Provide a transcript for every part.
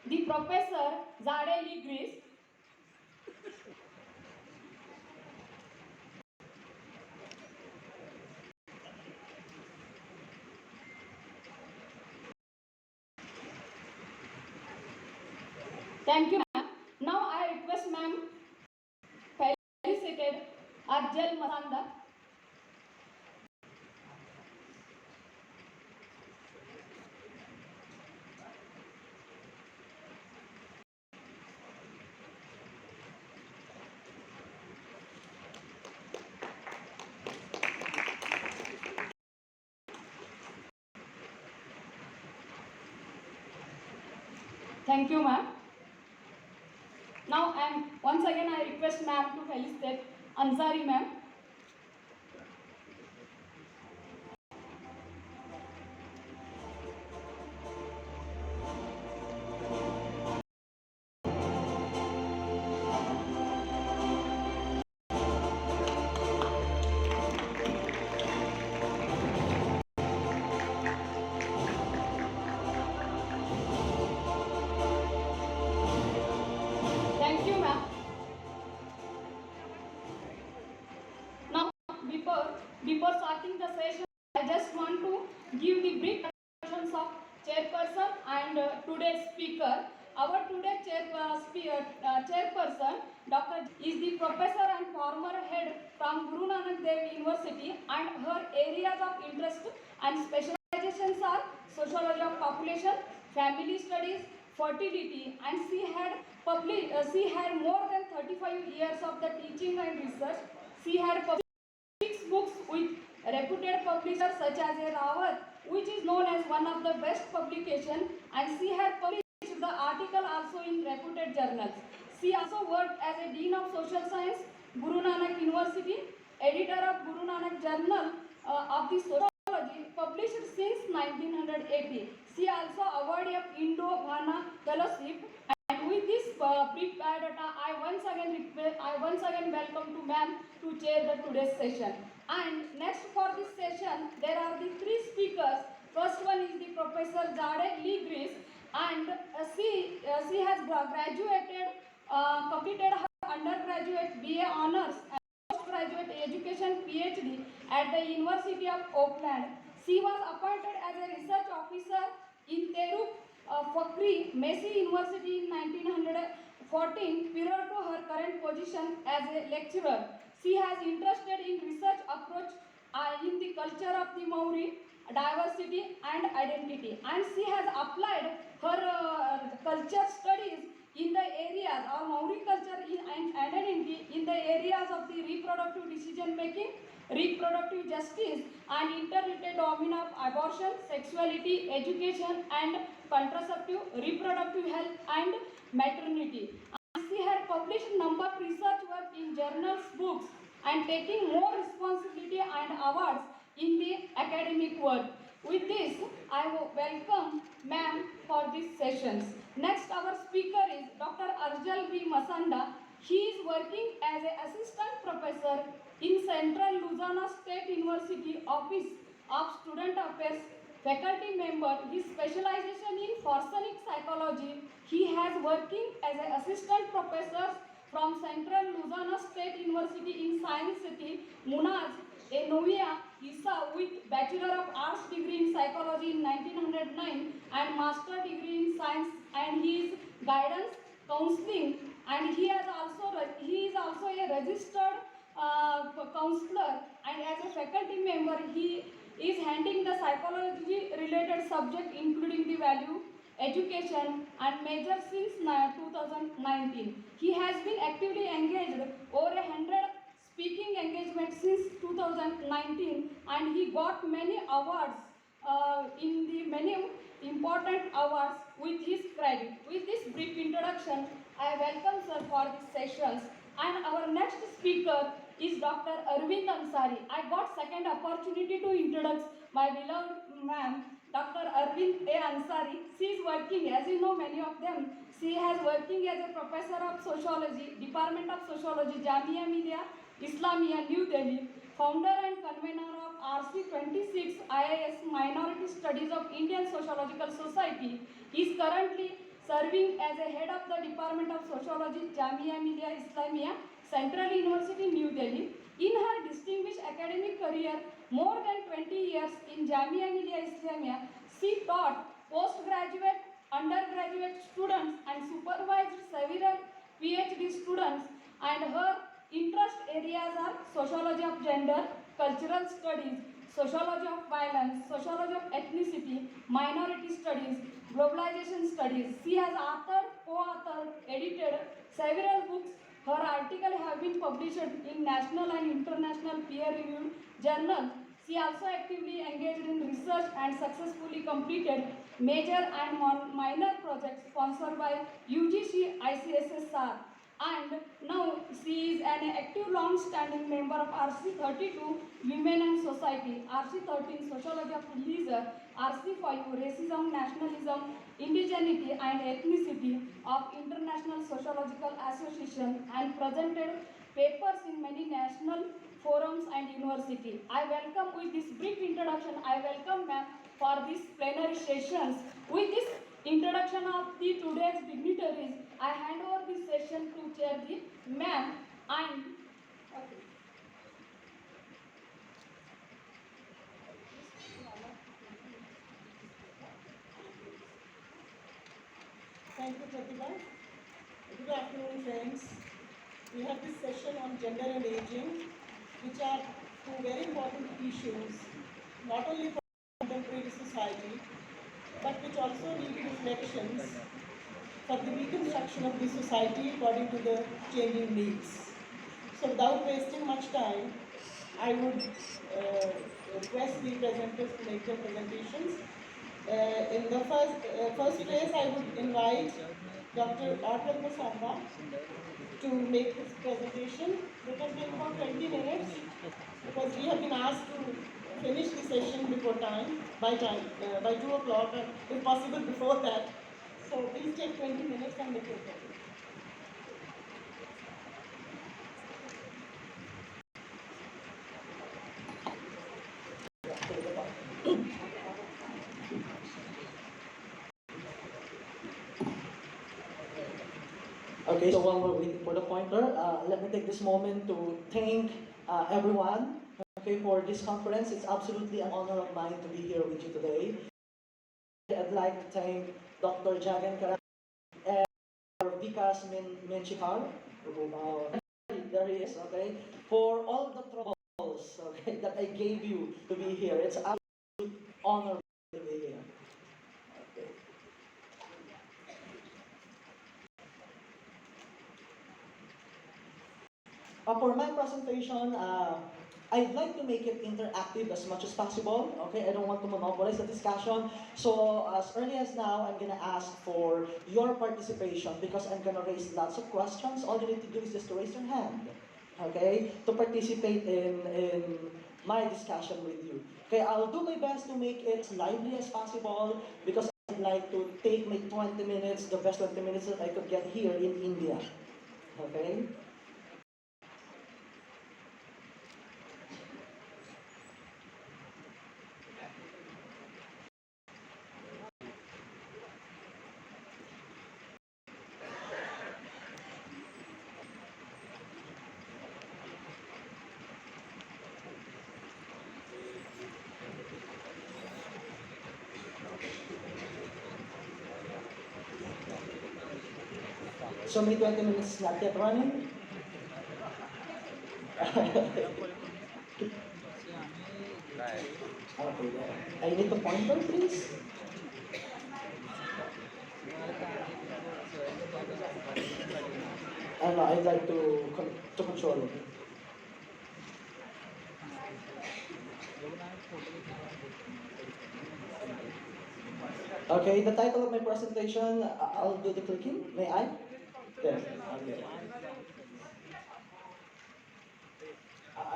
the Professor Zadeli Gris. Thank you, ma'am. Now I request ma'am felicitated Arjal Masanda. Thank you, ma'am. Now once again I request ma'am to felicitate Ansari ma'am. Thank you, ma'am. Now, before starting the session, I just want to give the brief introductions of chairperson and today's speaker. Our today's chairperson, Dr. is the professor and former head from Guru Nanak Dev University, and her areas of interest and specializations are sociology of population, family studies, fertility, and she had more than 35 years of the teaching and research. She had published 6 books with reputed publishers such as A. Rawat, which is known as one of the best publications, and she had published the article also in reputed journals. She also worked as a Dean of Social Science, Guru Nanak University, editor of Guru Nanak Journal of the Sociology, published since 1980. She also awarded of Indo-Ghana Fellowship. And with this brief biodata, I once again welcome to ma'am to chair the today's session. And next for this session, there are the 3 speakers. First one is the Professor Jade Lee Gris, and she has graduated, completed her undergraduate BA honors and postgraduate education PhD at the University of Auckland. She was appointed as a research officer in Teruk Fakri Messi University in 1914 prior to her current position as a lecturer. She has interested in research approach in the culture of the Maori, diversity and identity, and she has applied her culture studies in the areas of Maori culture and identity in the areas of the reproductive decision making, reproductive justice and interrelated domina of abortion, sexuality, education and contraceptive, reproductive health and maternity. And she had published number of research work in journals, books and taking more responsibility and awards in the academic work. With this, I will welcome ma'am for these sessions. Next, our speaker is Dr. Arjal B. Masanda. He is working as an assistant professor in Central Luzon State University Office of Student Affairs, faculty member. His specialization in Forsonic Psychology. He has working as an assistant professor from Central Luzon State University in Science City, Munaz, Novia, ISA, with Bachelor of Arts degree in Psychology in 1909 and Master degree in Science, and he is guidance, counseling, and he is also a registered counselor, and as a faculty member he is handling the psychology related subject including the value, education and major since 2019. He has been actively engaged over 100 speaking engagement since 2019, and he got many awards in the many important awards with his credit. With this brief introduction, I welcome sir for these sessions. And our next speaker is Dr. Arvind Ansari. I got second opportunity to introduce my beloved ma'am, Dr. Arvind A. Ansari. She is working, as you know many of them, she has working as a professor of sociology, Department of Sociology, Jamia Millia Islamia, New Delhi, founder and convener of RC26 IIS Minority Studies of Indian Sociological Society. He is currently serving as a head of the Department of Sociology, Jamia Millia Islamia, Central University, New Delhi. In her distinguished academic career, more than 20 years in Jamia Millia Islamia, she taught postgraduate, undergraduate students and supervised several PhD students, and her interest areas are sociology of gender, cultural studies, sociology of violence, sociology of ethnicity, minority studies, globalization studies. She has authored, co-authored, edited several books. Her articles have been published in national and international peer-reviewed journals. She also actively engaged in research and successfully completed major and minor projects sponsored by UGC ICSSR. And now she is an active long-standing member of RC32 Women and Society, RC13 Sociology of Leisure, RC5 Racism, Nationalism, Indigeneity and Ethnicity of International Sociological Association, and presented papers in many national forums and university. I welcome, with this brief introduction, I welcome ma'am for these plenary sessions. With this introduction of the today's dignitaries, I hand over this session to chair the ma'am and okay. Thank you, Pratibha. Good afternoon, friends. We have this session on gender and aging, which are two very important issues, not only for contemporary society, but which also need reflections for the reconstruction of the society according to the changing needs. So without wasting much time, I would request the presenters to make their presentations. In the first place, I would invite Dr. Arthur Masamba to make his presentation. It will take about 20 minutes because we have been asked to finish the session before time, by 2 o'clock, and if possible before that. So please take 20 minutes and make your presentation. Okay, so while we're waiting for the pointer, let me take this moment to thank everyone, okay, for this conference. It's absolutely an honor of mine to be here with you today. I'd like to thank Dr. Jagan Karan and Vikas Menchikar, there he is, okay, for all the troubles, okay, that I gave you to be here. It's an absolute honor to be here. Okay. For my presentation, I'd like to make it interactive as much as possible. Okay, I don't want to monopolize the discussion. So as early as now, I'm gonna ask for your participation because I'm gonna raise lots of questions. All you need to do is just to raise your hand, okay, to participate in my discussion with you. Okay, I'll do my best to make it as lively as possible because I'd like to take my 20 minutes, the best 20 minutes that I could get here in India. Okay. So may 20 minutes not yet running? Okay, I need the pointer, please. I'd like to control it. Okay, the title of my presentation, I'll do the clicking. May I? Yes. Okay.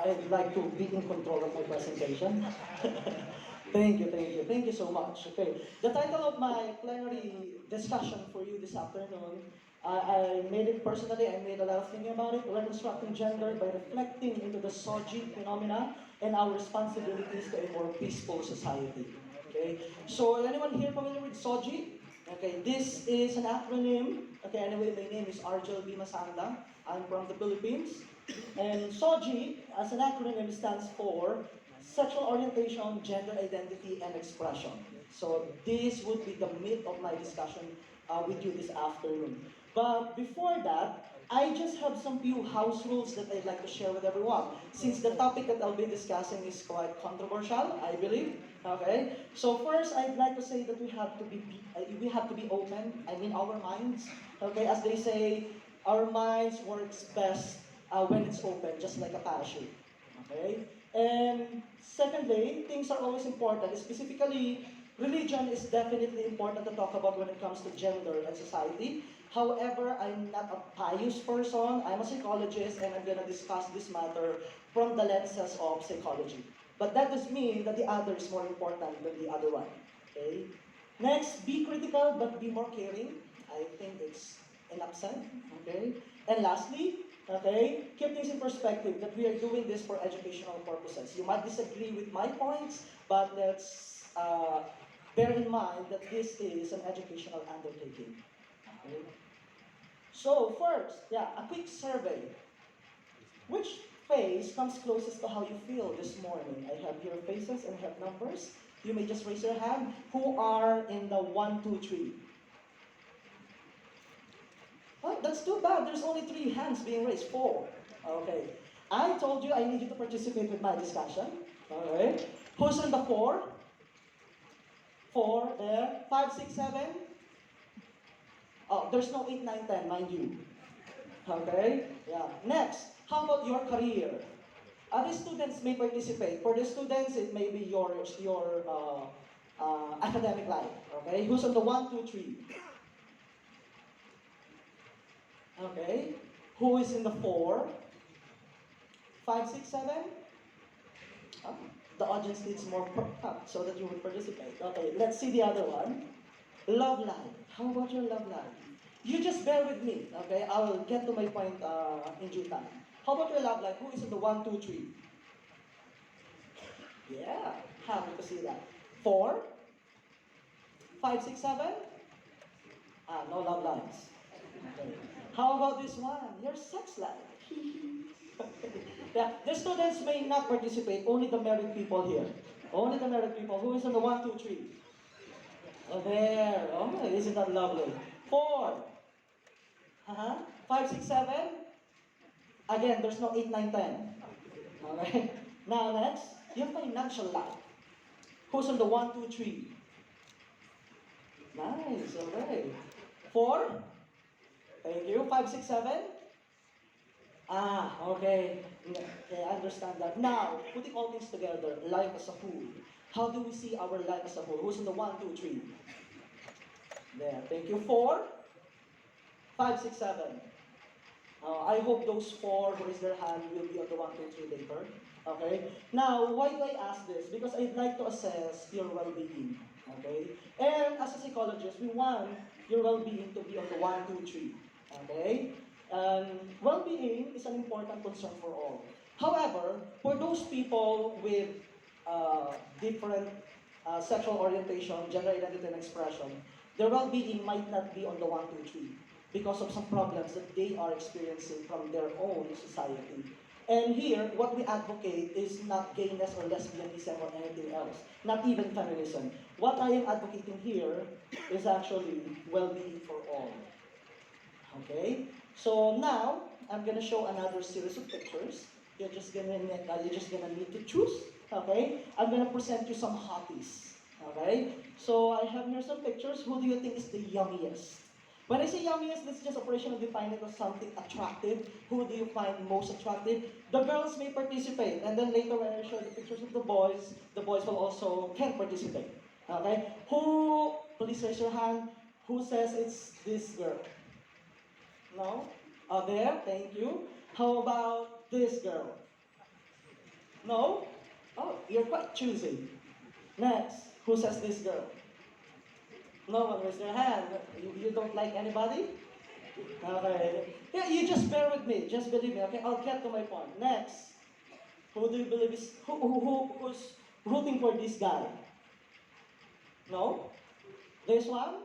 I'd like to be in control of my presentation. Thank you so much. Okay, the title of my plenary discussion for you this afternoon, I made it personally, I made a lot of thinking about it, reconstructing gender by reflecting into the Soji phenomena and our responsibilities to a more peaceful society. Okay, so anyone here familiar with Soji? Okay, this is an acronym. Okay, anyway, my name is Arjel Bimasanda. I'm from the Philippines. And SOGI, as an acronym, stands for Sexual Orientation, Gender Identity, and Expression. So this would be the meat of my discussion with you this afternoon. But before that, I just have some few house rules that I'd like to share with everyone. Since the topic that I'll be discussing is quite controversial, I believe. Okay. So first, I'd like to say that we have to be open. I mean, our minds. Okay, as they say, our minds works best when it's open, just like a parachute. Okay. And secondly, things are always important. Specifically, religion is definitely important to talk about when it comes to gender and society. However, I'm not a pious person. I'm a psychologist, and I'm gonna discuss this matter from the lenses of psychology. But that does mean that the other is more important than the other one. Okay? Next, be critical but be more caring. I think it's enough said. Okay? And lastly, okay, keep things in perspective that we are doing this for educational purposes. You might disagree with my points, but let's bear in mind that this is an educational undertaking. Okay? So first, yeah, a quick survey. Which face comes closest to how you feel this morning? I have here faces and I have numbers. You may just raise your hand. Who are in the 1, 2, 3? Oh, that's too bad. There's only 3 hands being raised. 4. Okay. I told you I need you to participate with my discussion. Alright. Who's in the 4? 4 there. 5, 6, 7. Oh, there's no 8, 9, 10, mind you. Okay? Yeah. Next, how about your career? Other students may participate. For the students, it may be your academic life. Okay? Who's on the 1, 2, 3? Okay? Who is in the 4? 5, 6, 7? Oh, the audience needs more so that you would participate. Okay, let's see the other one. Love life. How about your love life? You just bear with me, okay? I'll get to my point in due time. How about your love life? Who is in the 1, 2, 3? Yeah, happy to see that. 4? 5, 6, 7? Ah, no love lives. Okay. How about this one? Your sex life. Yeah, the students may not participate, only the married people here. Only the married people. Who is on the 1, 2, 3? Oh, there. Oh, isn't that lovely? 4. 5, 6, 7. Again, there's no 8, 9, 10. Okay. Now next, your financial life. Who's on the 1, 2, 3? Nice, okay. 4. Thank you. 5, 6, 7. Ah, okay. Okay, I understand that. Now, putting all things together, life as a whole. How do we see our life as a whole? Who's in the 1, 2, 3? There. Thank you. 4. 5, 6, 7. I hope those 4 who raise their hand will be on the 1, 2, 3 later. Okay? Now, why do I ask this? Because I'd like to assess your well-being. Okay? And as a psychologist, we want your well-being to be on the 1, 2, 3. Okay? And well-being is an important concern for all. However, for those people with different sexual orientation, gender identity, and expression, their well-being might not be on the 1, 2, 3 because of some problems that they are experiencing from their own society. And here, what we advocate is not gayness or lesbianism or anything else, not even feminism. What I am advocating here is actually well-being for all. Okay? So now, I'm gonna show another series of pictures. You're just gonna need to choose. Okay? I'm gonna present you some hotties. Okay? So I have here some pictures. Who do you think is the yummiest? When I say yummiest, this is just operational define it as something attractive. Who do you find most attractive? The girls may participate, and then later when I show the pictures of the boys will also can participate. Okay? Who, please raise your hand, who says it's this girl? No? Oh, there, thank you. How about this girl? No? Oh, you're quite choosy. Next, who says this girl? No one raised their hand. You don't like anybody? Okay. Yeah, you just bear with me. Just believe me, okay? I'll get to my point. Next. Who do you believe is, who's rooting for this guy? No? This one?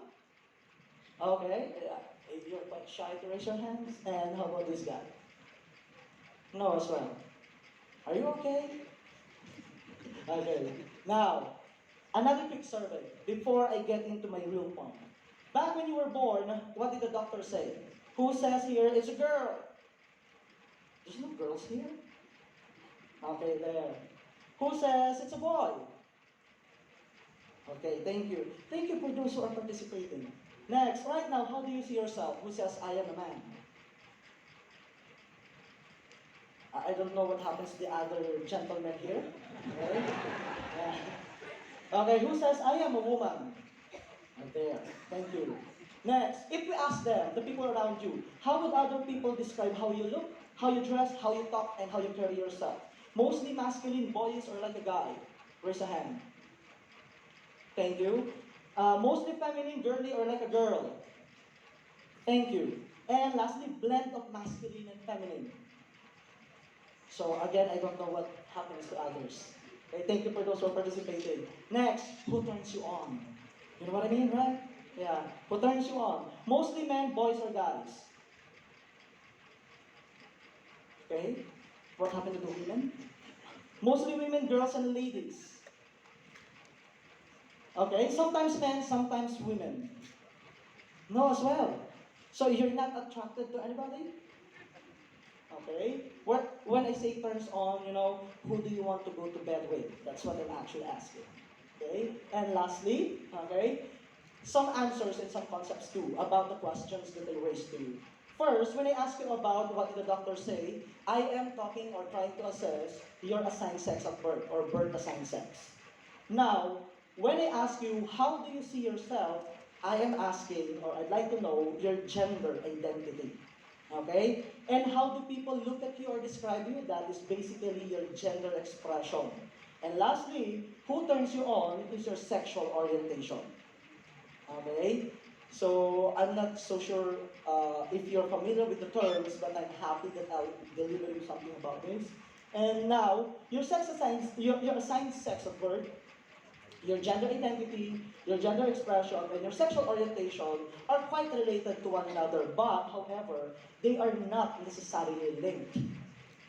Okay, if you're quite shy to raise your hands. And how about this guy? No as well. Are you okay? Okay. Now, another quick survey before I get into my real point. Back when you were born, what did the doctor say? Who says here it's a girl? There's no girls here. Okay, there. Who says it's a boy? Okay, thank you. Thank you for those who are participating. Next, right now, how do you see yourself? Who says I am a man? I don't know what happens to the other gentlemen here. Okay? Okay, who says I am a woman? Right there. Thank you. Next, if we ask them, the people around you, how would other people describe how you look, how you dress, how you talk, and how you carry yourself? Mostly masculine, boys, or like a guy? Raise a hand. Thank you. Mostly feminine, girly, or like a girl? Thank you. And lastly, blend of masculine and feminine. So again, I don't know what happens to others. Okay, thank you for those who are participating. Next, who turns you on? You know what I mean, right? Yeah. Who turns you on? Mostly men, boys, or guys? Okay. What happened to the women? Mostly women, girls, and ladies. Okay. Sometimes men, sometimes women. No, as well. So you're not attracted to anybody? Okay? When I say turns on, who do you want to go to bed with? That's what I'm actually asking. Okay? And lastly, okay, some answers and some concepts too about the questions that I raised to you. First, when I ask you about what did the doctor say, I am talking or trying to assess your assigned sex at birth or birth assigned sex. Now, when I ask you how do you see yourself, I am asking or I'd like to know your gender identity. Okay? And how do people look at you or describe you? That is basically your gender expression. And lastly, who turns you on is your sexual orientation. Okay? So I'm not so sure if you're familiar with the terms, but I'm happy that I'll deliver you something about this. And now, your assigned sex at birth, your gender identity, your gender expression, and your sexual orientation are quite related to one another, but however, they are not necessarily linked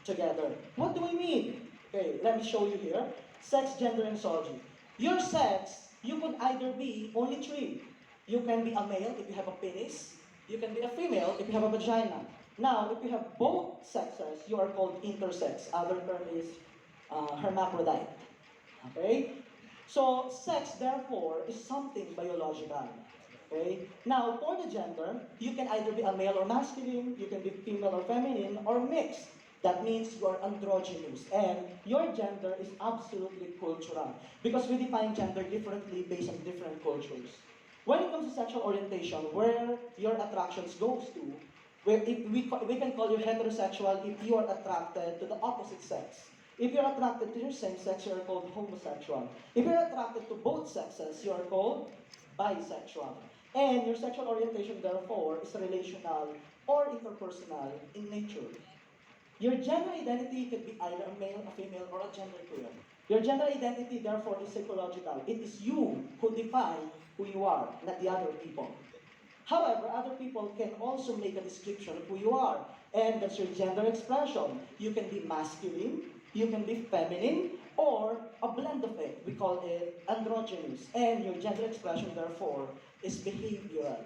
together. What do we mean? Okay, let me show you here. Sex, gender, and sociology. Your sex, you could either be only three. You can be a male if you have a penis. You can be a female if you have a vagina. Now, if you have both sexes, you are called intersex. Other term is hermaphrodite. Okay? So, sex, therefore, is something biological. Okay? Now, for the gender, you can either be a male or masculine, you can be female or feminine, or mixed. That means you are androgynous. And your gender is absolutely cultural. Because we define gender differently based on different cultures. When it comes to sexual orientation, where your attractions goes to, where if we can call you heterosexual if you are attracted to the opposite sex. If you're attracted to your same sex, you are called homosexual. If you're attracted to both sexes, you are called bisexual. And your sexual orientation, therefore, is relational or interpersonal in nature. Your gender identity could be either a male, a female, or a genderqueer. Your gender identity, therefore, is psychological. It is you who define who you are, not the other people. However, other people can also make a description of who you are, and that's your gender expression. You can be masculine, you can be feminine, or a blend of it. We call it androgynous. And your gender expression, therefore, is behavioral.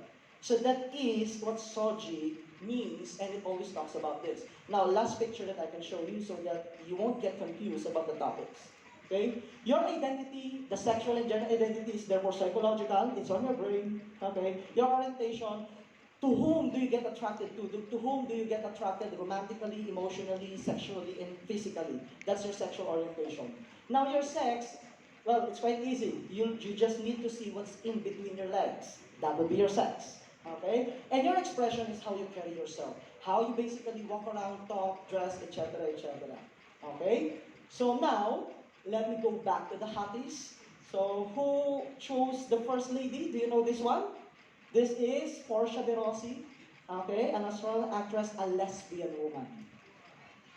So that is what Soji means, and it always talks about this. Now, last picture that I can show you so that you won't get confused about the topics. Okay? Your identity, the sexual and gender identity is therefore psychological, it's on your brain. Okay? Your orientation, to whom do you get attracted to whom do you get attracted romantically, emotionally, sexually, and physically? That's your sexual orientation. Now your sex, well, it's quite easy. You just need to see what's in between your legs. That would be your sex. Okay? And your expression is how you carry yourself. How you basically walk around, talk, dress, etc., etc. Okay? So now, let me go back to the hotties. So who chose the first lady? Do you know this one? This is Portia de Rossi, okay, an Australian actress, a lesbian woman.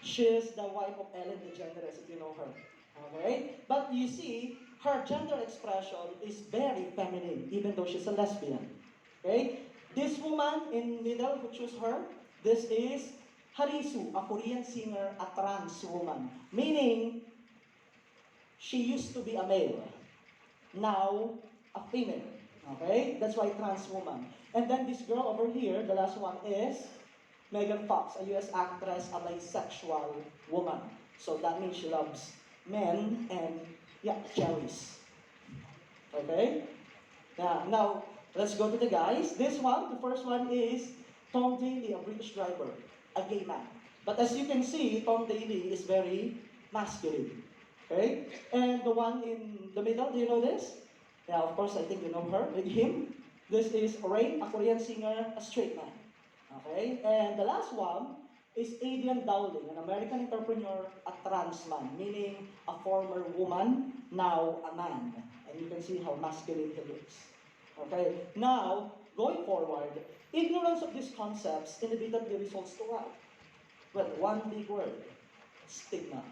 She is the wife of Ellen DeGeneres, if you know her. Okay? But you see, her gender expression is very feminine, even though she's a lesbian. Okay? This woman in middle who chose her, this is Harisu, a Korean singer, a trans woman. Meaning, she used to be a male, now a female. Okay? That's why trans woman. And then this girl over here, the last one is Megan Fox, a US actress, a bisexual woman. So that means she loves men and, yeah, cherries. Okay? Yeah, now, let's go to the guys. This one, the first one is Tom Daley, a British driver, a gay man. But as you can see, Tom Daley is very masculine. Okay? And the one in the middle, do you know this? Yeah, of course, I think you know her, him. This is Rain, a Korean singer, a straight man. Okay? And the last one is Adrian Dowling, an American entrepreneur, a trans man, meaning a former woman, now a man. And you can see how masculine he looks. Okay? Now, going forward, ignorance of these concepts inevitably results to what? Well, one big word, stigma.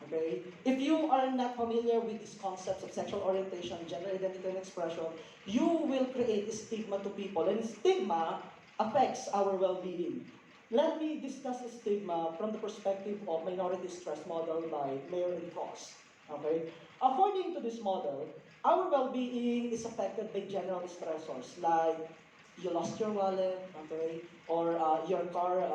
Okay? If you are not familiar with these concepts of sexual orientation, gender identity, and expression, you will create a stigma to people, and stigma affects our well-being. Let me discuss the stigma from the perspective of minority stress model by Mayer and Cross. Okay? According to this model, our well-being is affected by general stressors like you lost your wallet, okay, or your car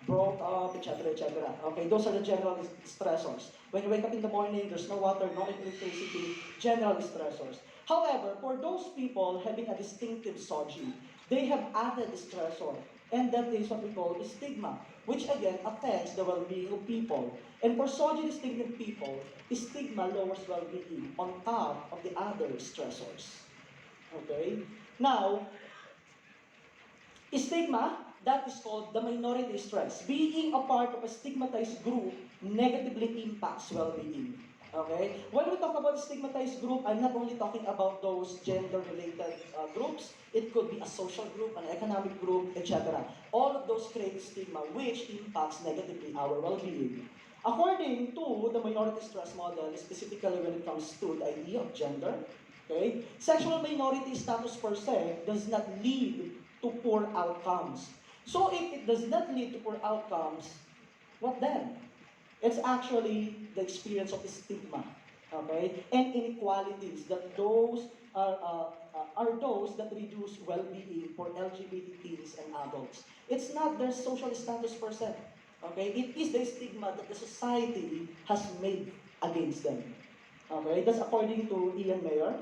broke up, etc., etc. Okay, those are the general stressors. When you wake up in the morning, there's no water, no electricity, general stressors. However, for those people having a distinctive SOGI, they have added stressor, and that is what we call stigma, which again affects the well-being of people. And for SOGI distinctive people, stigma lowers well-being on top of the other stressors. Okay? Now, stigma, that is called the minority stress. Being a part of a stigmatized group negatively impacts well-being. Okay? When we talk about stigmatized group, I'm not only talking about those gender-related groups. It could be a social group, an economic group, etc. All of those create stigma, which impacts negatively our well-being. According to the minority stress model, specifically when it comes to the idea of gender, okay, sexual minority status per se does not lead to poor outcomes. So if it does not lead to poor outcomes, what then? It's actually the experience of stigma, okay, and inequalities that those are those that reduce well-being for LGBT teens and adults. It's not their social status per se, okay. It is the stigma that the society has made against them. Okay, that's according to Ian Mayer.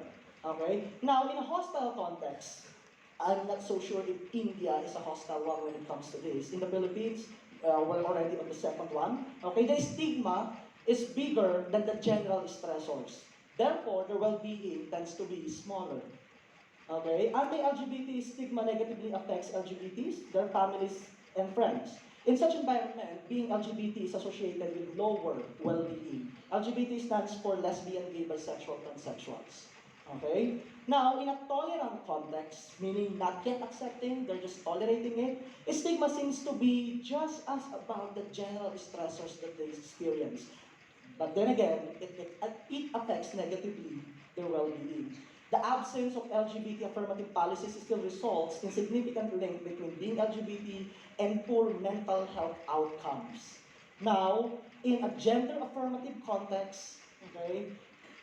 Okay, now in a hostile context, I'm not so sure if India is a hostile one when it comes to this. In the Philippines, we're already on the second one. Okay, the stigma is bigger than the general stressors. Therefore, the well-being tends to be smaller. Okay, anti-LGBT stigma negatively affects LGBTs, their families, and friends. In such environment, being LGBT is associated with lower well-being. LGBT stands for lesbian, gay, bisexual, transsexuals. Okay? Now, in a tolerant context, meaning not yet accepting, they're just tolerating it, stigma seems to be just as about the general stressors that they experience. But then again, it affects negatively their well-being. The absence of LGBT affirmative policies still results in significant link between being LGBT and poor mental health outcomes. Now, in a gender affirmative context, okay,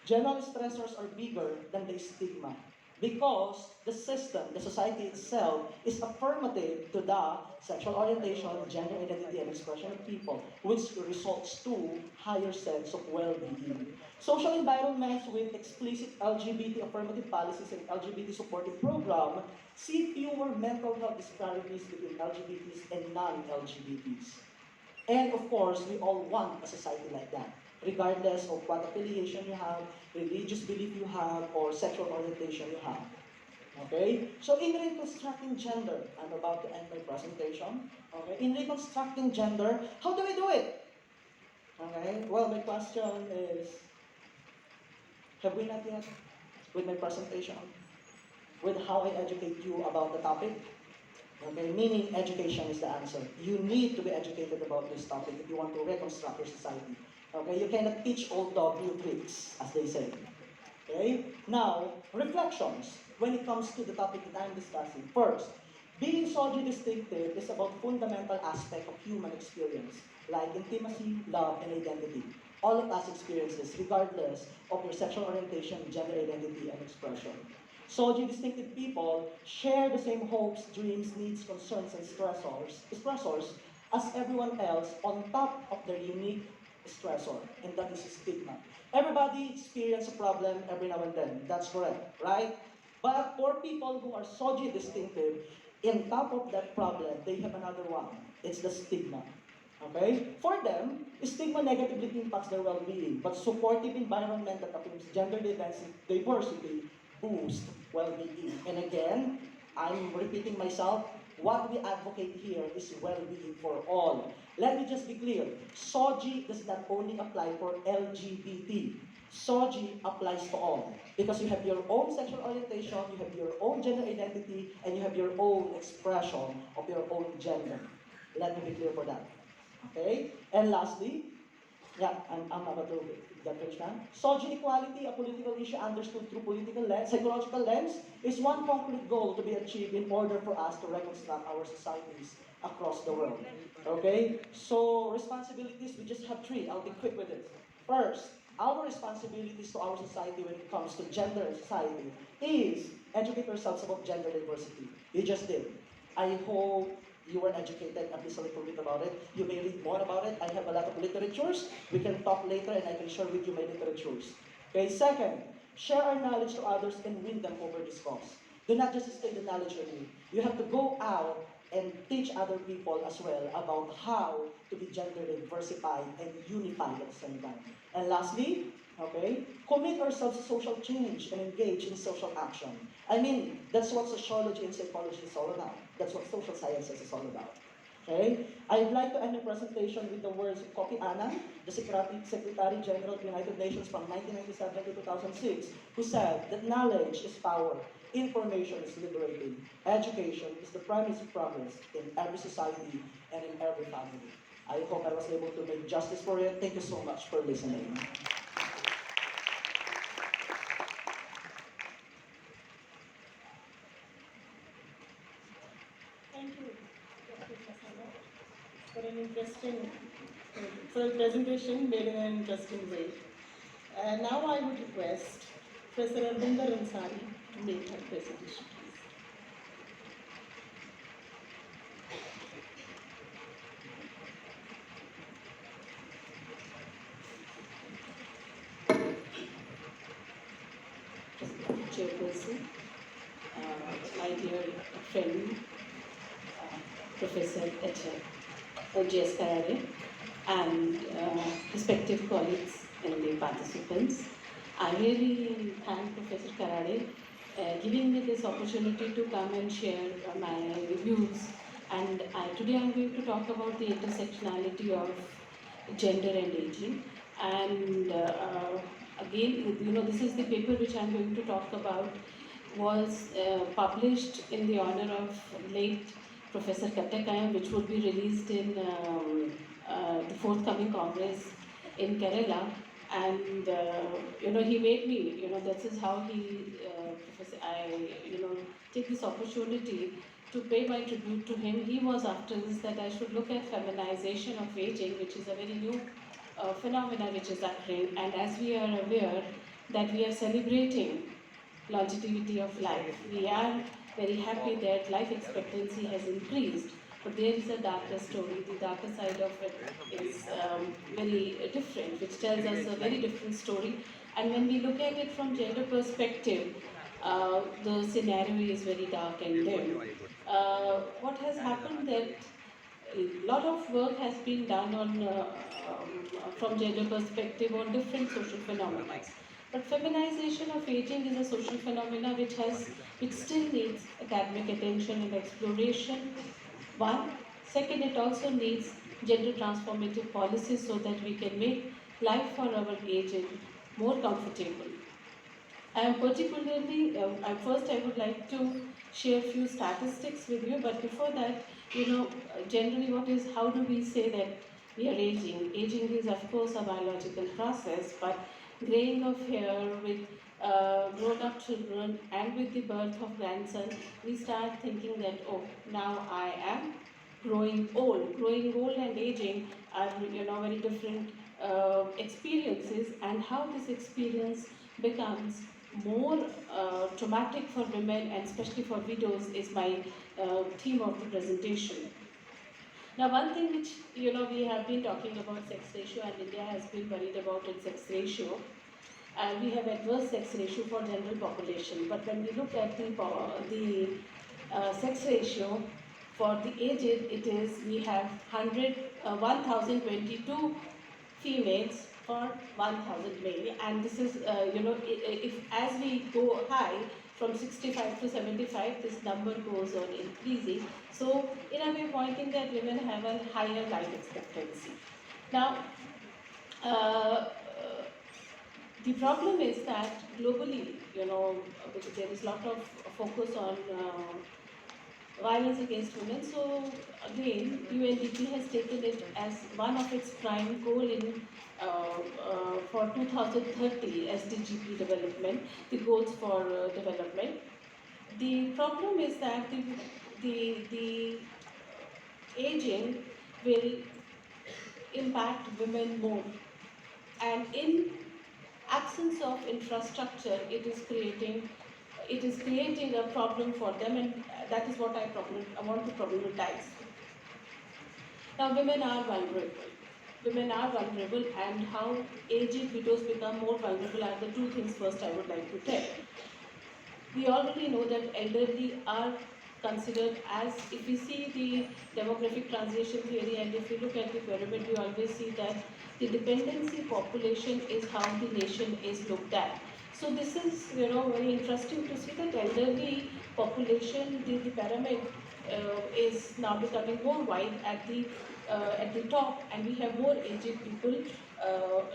general stressors are bigger than the stigma because the system, the society itself, is affirmative to the sexual orientation, gender identity, and expression of people, which results to higher sense of well-being. Social environments with explicit LGBT affirmative policies and LGBT supportive program see fewer mental health disparities between LGBTs and non-LGBTs. And of course, we all want a society like that, regardless of what affiliation you have, religious belief you have, or sexual orientation you have. Okay? So in reconstructing gender, I'm about to end my presentation. Okay? In reconstructing gender, how do we do it? Okay? Well, my question is, have we not yet with my presentation? With how I educate you about the topic? Okay, meaning education is the answer. You need to be educated about this topic if you want to reconstruct your society. Okay, you cannot teach old dog new tricks, as they say. Okay, now, reflections. when it comes to the topic that I'm discussing. First, being socially distinctive is about fundamental aspect of human experience, like intimacy, love, and identity. All of us experience this, regardless of your sexual orientation, gender identity, and expression. Socially distinctive people share the same hopes, dreams, needs, concerns, and stressors as everyone else on top of their unique stressor, and that is stigma. Everybody experiences a problem every now and then. That's correct, right? But for people who are socially distinctive, in top of that problem, they have another one. It's the stigma. Okay? For them, stigma negatively impacts their well-being, but supportive environment that affirms gender diversity boosts well-being. And again, I'm repeating myself, what we advocate here is well-being for all. Let me just be clear, SOGI does not only apply for LGBT. SOGI applies to all. Because you have your own sexual orientation, you have your own gender identity, and you have your own expression of your own gender. Let me be clear for that. Okay? And lastly, yeah, I'm about to get finished now. Social equality, a political issue understood through political lens, psychological lens, is one concrete goal to be achieved in order for us to reconstruct our societies across the world. Okay? So, responsibilities, we just have three. I'll be quick with it. First, our responsibilities to our society when it comes to gender and society is educate yourselves about gender diversity. You just did. I hope you were educated at least a little bit about it. You may read more about it. I have a lot of literatures. We can talk later and I can share with you my literatures. Okay, second, share our knowledge to others and win them over this cause. Do not just stay the knowledge with you. You have to go out and teach other people as well about how to be gender diversified and unified at the same time. And lastly, okay, commit ourselves to social change and engage in social action. I mean, that's what sociology and psychology is all about. That's what social sciences is all about. Okay? I'd like to end the presentation with the words of Kofi Annan, the Secretary General of the United Nations from 1997 to 2006, who said that knowledge is power, information is liberating, education is the premise of progress in every society and in every family. I hope I was able to make justice for it. Thank you so much for listening. Thank you, Dr. Kasana, for an interesting, for a presentation made in an interesting way. Now I would request Professor Arvinder Ansari to make her presentation, please. Chairperson, my dear friend, Professor J.S. Karade, and respective colleagues and the participants. I really thank Professor Karade giving me this opportunity to come and share my views. And today I'm going to talk about the intersectionality of gender and aging. And again, this is the paper which I'm going to talk about, was published in the honor of late Professor Kattekayam, which would be released in the forthcoming Congress in Kerala. And he made me, this is how he, take this opportunity to pay my tribute to him. He was after this that I should look at feminization of aging, which is a very new phenomena which is occurring. And as we are aware that we are celebrating longevity of life, we are very happy that life expectancy has increased, but there is a darker story. The darker side of it is very different, which tells us a very different story. And when we look at it from gender perspective, the scenario is very dark and dim. What has happened that a lot of work has been done on from gender perspective on different social phenomena. But feminization of aging is a social phenomena which still needs academic attention and exploration. One. Second, it also needs gender transformative policies so that we can make life for our aged more comfortable. I am particularly, first I would like to share a few statistics with you, but before that, generally how do we say that we are aging? Aging is of course a biological process, but graying of hair, with grown-up children, and with the birth of grandson, we start thinking that, oh, now I am growing old. Growing old and aging are, very different experiences, and how this experience becomes more traumatic for women and especially for widows is my theme of the presentation. Now, one thing which we have been talking about sex ratio, and India has been worried about its sex ratio, and we have adverse sex ratio for general population. But when we look at the sex ratio for the aged, it is we have 1,022 females for 1,000 male, and this is if as we go high from 65 to 75, this number goes on increasing. So in a way, pointing that women have a higher life expectancy. Now, uh, the problem is that globally, because there is a lot of focus on violence against women. So again, UNDP has taken it as one of its prime goal in for 2030 SDGP development, the goals for development. The problem is that the aging will impact women more, and in absence of infrastructure, it is creating a problem for them, and that is what I want to problematize. Now, women are vulnerable. Women are vulnerable, and how aged widows become more vulnerable are the two things first I would like to tell. We already know that elderly are considered as, if we see the demographic transition theory and if you look at the pyramid, we always see that the dependency population is how the nation is looked at. So this is, very interesting to see that elderly population, the pyramid is now becoming more wide at the top, and we have more aged people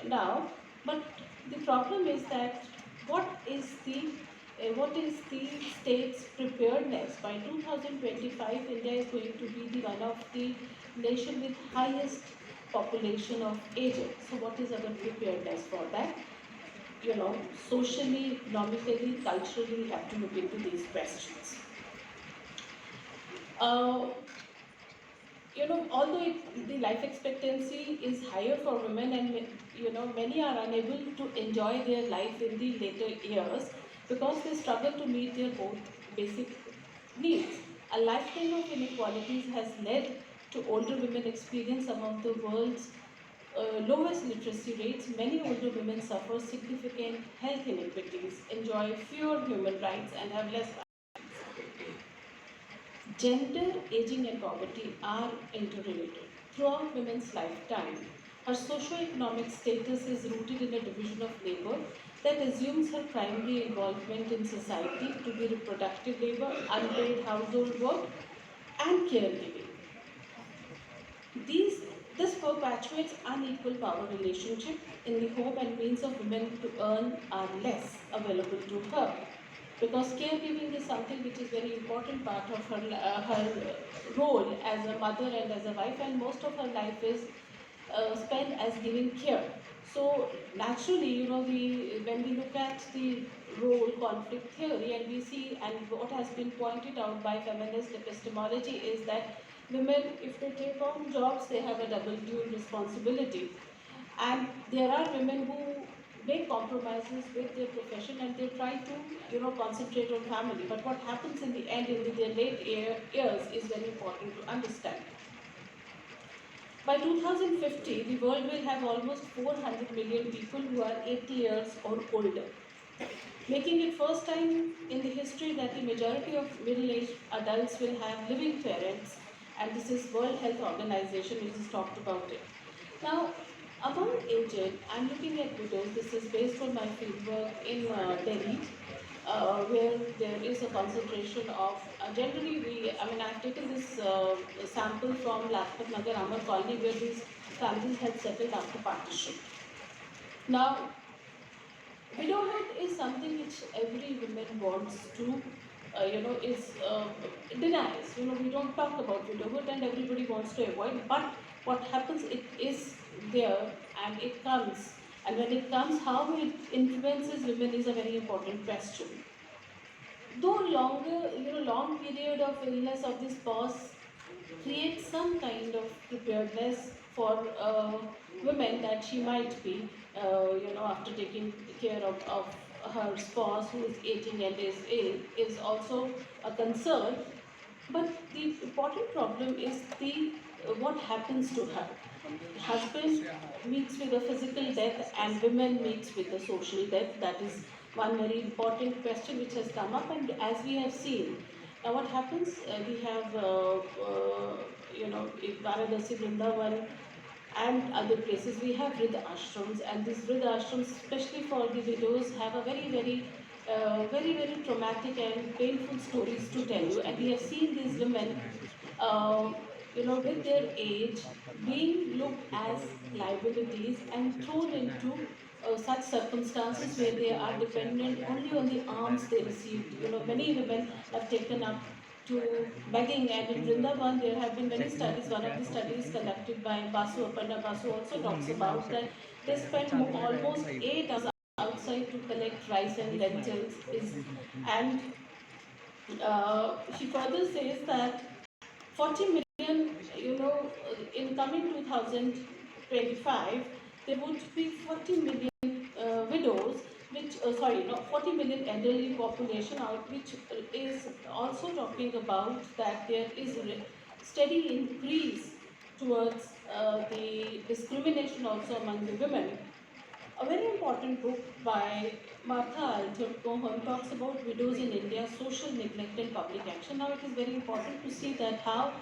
now. But the problem is that what is the state's preparedness? By 2025, India is going to be the one of the nation with highest population of aged. So what is our preparedness for that? Socially, economically, culturally, we have to look into these questions. Although the life expectancy is higher for women, and many are unable to enjoy their life in the later years because they struggle to meet their both basic needs. A lifetime of inequalities has led to older women experience among the world's lowest literacy rates. Many older women suffer significant health inequities, enjoy fewer human rights, and have less. Gender, aging, and poverty are interrelated. Throughout women's lifetime, her socio-economic status is rooted in a division of labor that assumes her primary involvement in society to be reproductive labor, unpaid household work, and caregiving. This perpetuates unequal power relationship in the home, and means of women to earn are less available to her, because caregiving is something which is very important part of her role as a mother and as a wife, and most of her life is spent as giving care. So naturally, when we look at the role conflict theory, and we see, and what has been pointed out by feminist epistemology is that women, if they take on jobs, they have a double dual responsibility, and there are women who make compromises with their profession and they try to concentrate on family, but what happens in the end in their late years is very important to understand. By 2050, the world will have almost 400 million people who are 80 years or older, making it first time in the history that the majority of middle-aged adults will have living parents, and this is World Health Organization which has talked about it. Now, among aged, I'm looking at widows. This is based on my fieldwork in Delhi, where there is a concentration of, generally I've taken this sample from Lajpat Nagar Amar Colony, where these families had settled after partition. Now, widowhood is something which every woman wants to, denies. We don't talk about widowhood and everybody wants to avoid, but what happens, it is there and it comes And when it comes how it influences women is a very important question. Though long period of illness of this pause creates some kind of preparedness for women that she might be, after taking care of her spouse who is aging and is ill, is also a concern. But the important problem is the what happens to her. Husband meets with a physical death and women meets with a social death. That is one very important question which has come up, and as we have seen, now what happens, we have, in Varanasi, Vrindavan and other places, we have Vridha ashrams, and these Vridha ashrams, especially for the widows, have a very traumatic and painful stories to tell you. And we have seen these women, uh, with their age, being looked as liabilities and thrown into such circumstances where they are dependent only on the alms they received. Many women have taken up to begging, and in Vrindavan there have been many studies. One of the studies conducted by Basu Aparna Basu also talks about that they spend almost 8 hours outside to collect rice and lentils. And she further says that 40 million, in coming 2025, there would be 40 million widows, which, sorry, not 40 million elderly population out, which is also talking about that there is a steady increase towards the discrimination also among the women. A very important book by Martha Althor Cohen talks about widows in India, social neglect and public action. Now it is very important to see that how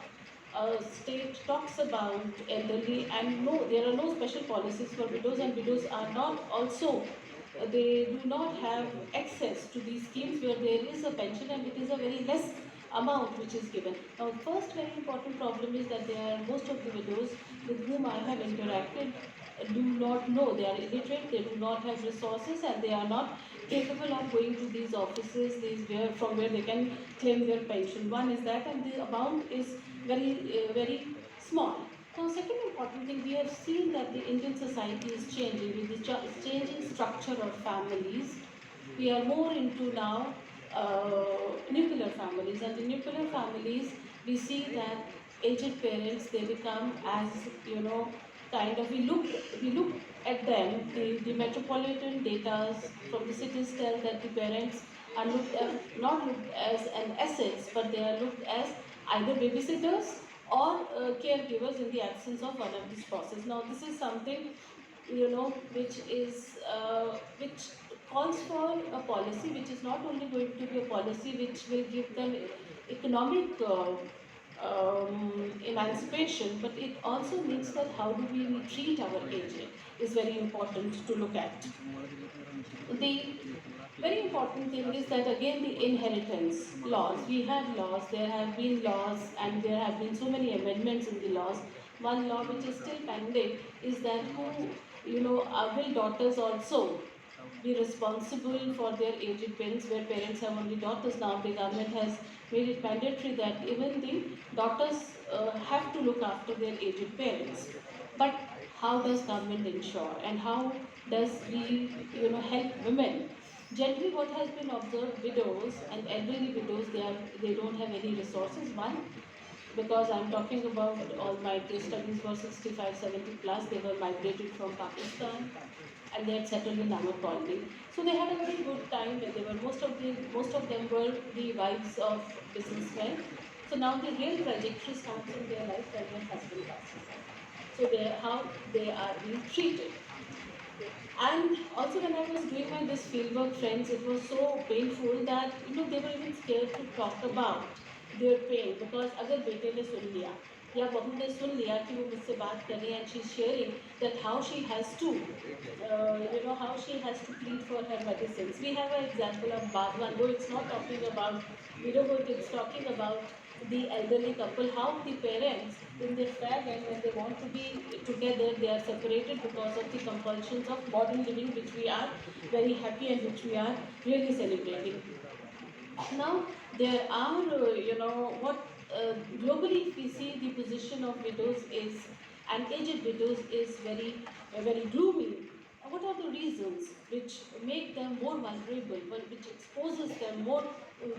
state talks about elderly, and no, there are no special policies for widows, and widows are not also, they do not have access to these schemes where there is a pension and it is a very less amount which is given. Now, first very important problem is that there are most of the widows with whom I have interacted do not know, they are illiterate, they do not have resources, and they are not capable of going to these offices, from where they can claim their pension. One is that, and the amount is very small. Now, second important thing, we have seen that the Indian society is changing with the changing structure of families. We are more into now nuclear families, and in nuclear families, we see that aged parents, they become, as kind of, we look at them. The metropolitan data from the cities tell that the parents are not looked as an assets, but they are looked as either babysitters or caregivers in the absence of one of these spouses. Now, this is something, which calls for a policy which is not only going to be a policy which will give them economic emancipation, but it also means that how do we treat our aged is very important to look at. The very important thing is that again the inheritance laws. We have laws, there have been laws, and there have been so many amendments in the laws. One law which is still pending is that will daughters also be responsible for their aged parents, where parents have only daughters. Now the government has made it mandatory that even the daughters have to look after their aged parents. But how does government ensure, and how does we help women? Generally, what has been observed, widows and elderly widows, they don't have any resources. One, because I'm talking about all my case studies were 65, 70 plus. They were migrated from Pakistan and they had settled in our colony. So they had a very good time when they were, most of them were the wives of businessmen. So now the real trajectory starts in their life when their husband passes. So how they are being treated. And also when I was doing my this fieldwork, friends, it was so painful that they were even scared to talk about their pain, because अगर बेटे ने सुन लिया या बहू ने सुन लिया कि वो मुझसे बात कर रही है, and she's sharing that how she has to how she has to plead for her medicines. We have an example of Bhagwan, though it's not talking about widowhood, it's talking about the elderly couple, how the parents in their fag end, when they want to be together, they are separated because of the compulsions of modern living, which we are very happy and which we are really celebrating. Now, there are, globally, if we see the position of widows is, and aged widows is very gloomy. what are the reasons which make them more vulnerable, which exposes them more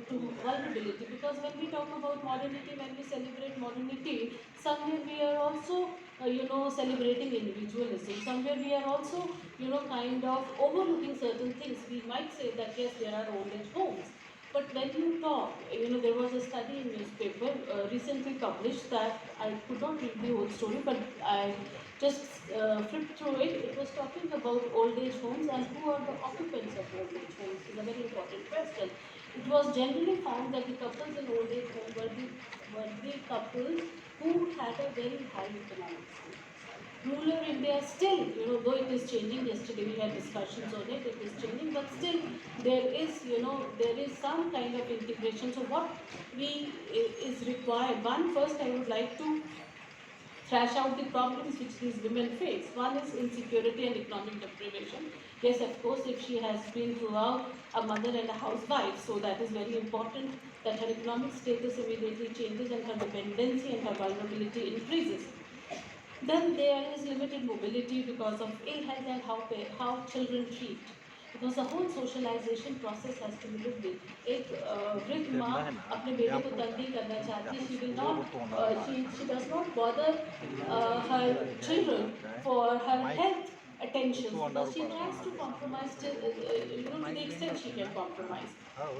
to vulnerability? Because when we talk about modernity, when we celebrate modernity, somewhere we are also, celebrating individualism. Somewhere we are also, kind of overlooking certain things. We might say that yes, there are old age homes. But when you talk, there was a study in newspaper recently published that I could not read the whole story, but I just flipped through it. It was talking about old age homes and who are the occupants of old age homes is a very important question. It was generally found that the couples in old age home were the couples who had a very high economic skill. Rural India still, though it is changing, yesterday we had discussions on it, it is changing, but still there is some kind of integration. So what is required, one, first I would like to thrash out the problems which these women face. One is insecurity and economic deprivation. Yes, of course, if she has been throughout a mother and a housewife, so that is very important that her economic status immediately changes and her dependency and her vulnerability increases. Then there is limited mobility because of ill health and how children treat. Because the whole socialization process has to be lived in. एक वृद्ध माँ अपने बेटे को तंग नहीं करना चाहती. She does not bother her children for her health attention because she tries to compromise to the extent she can compromise.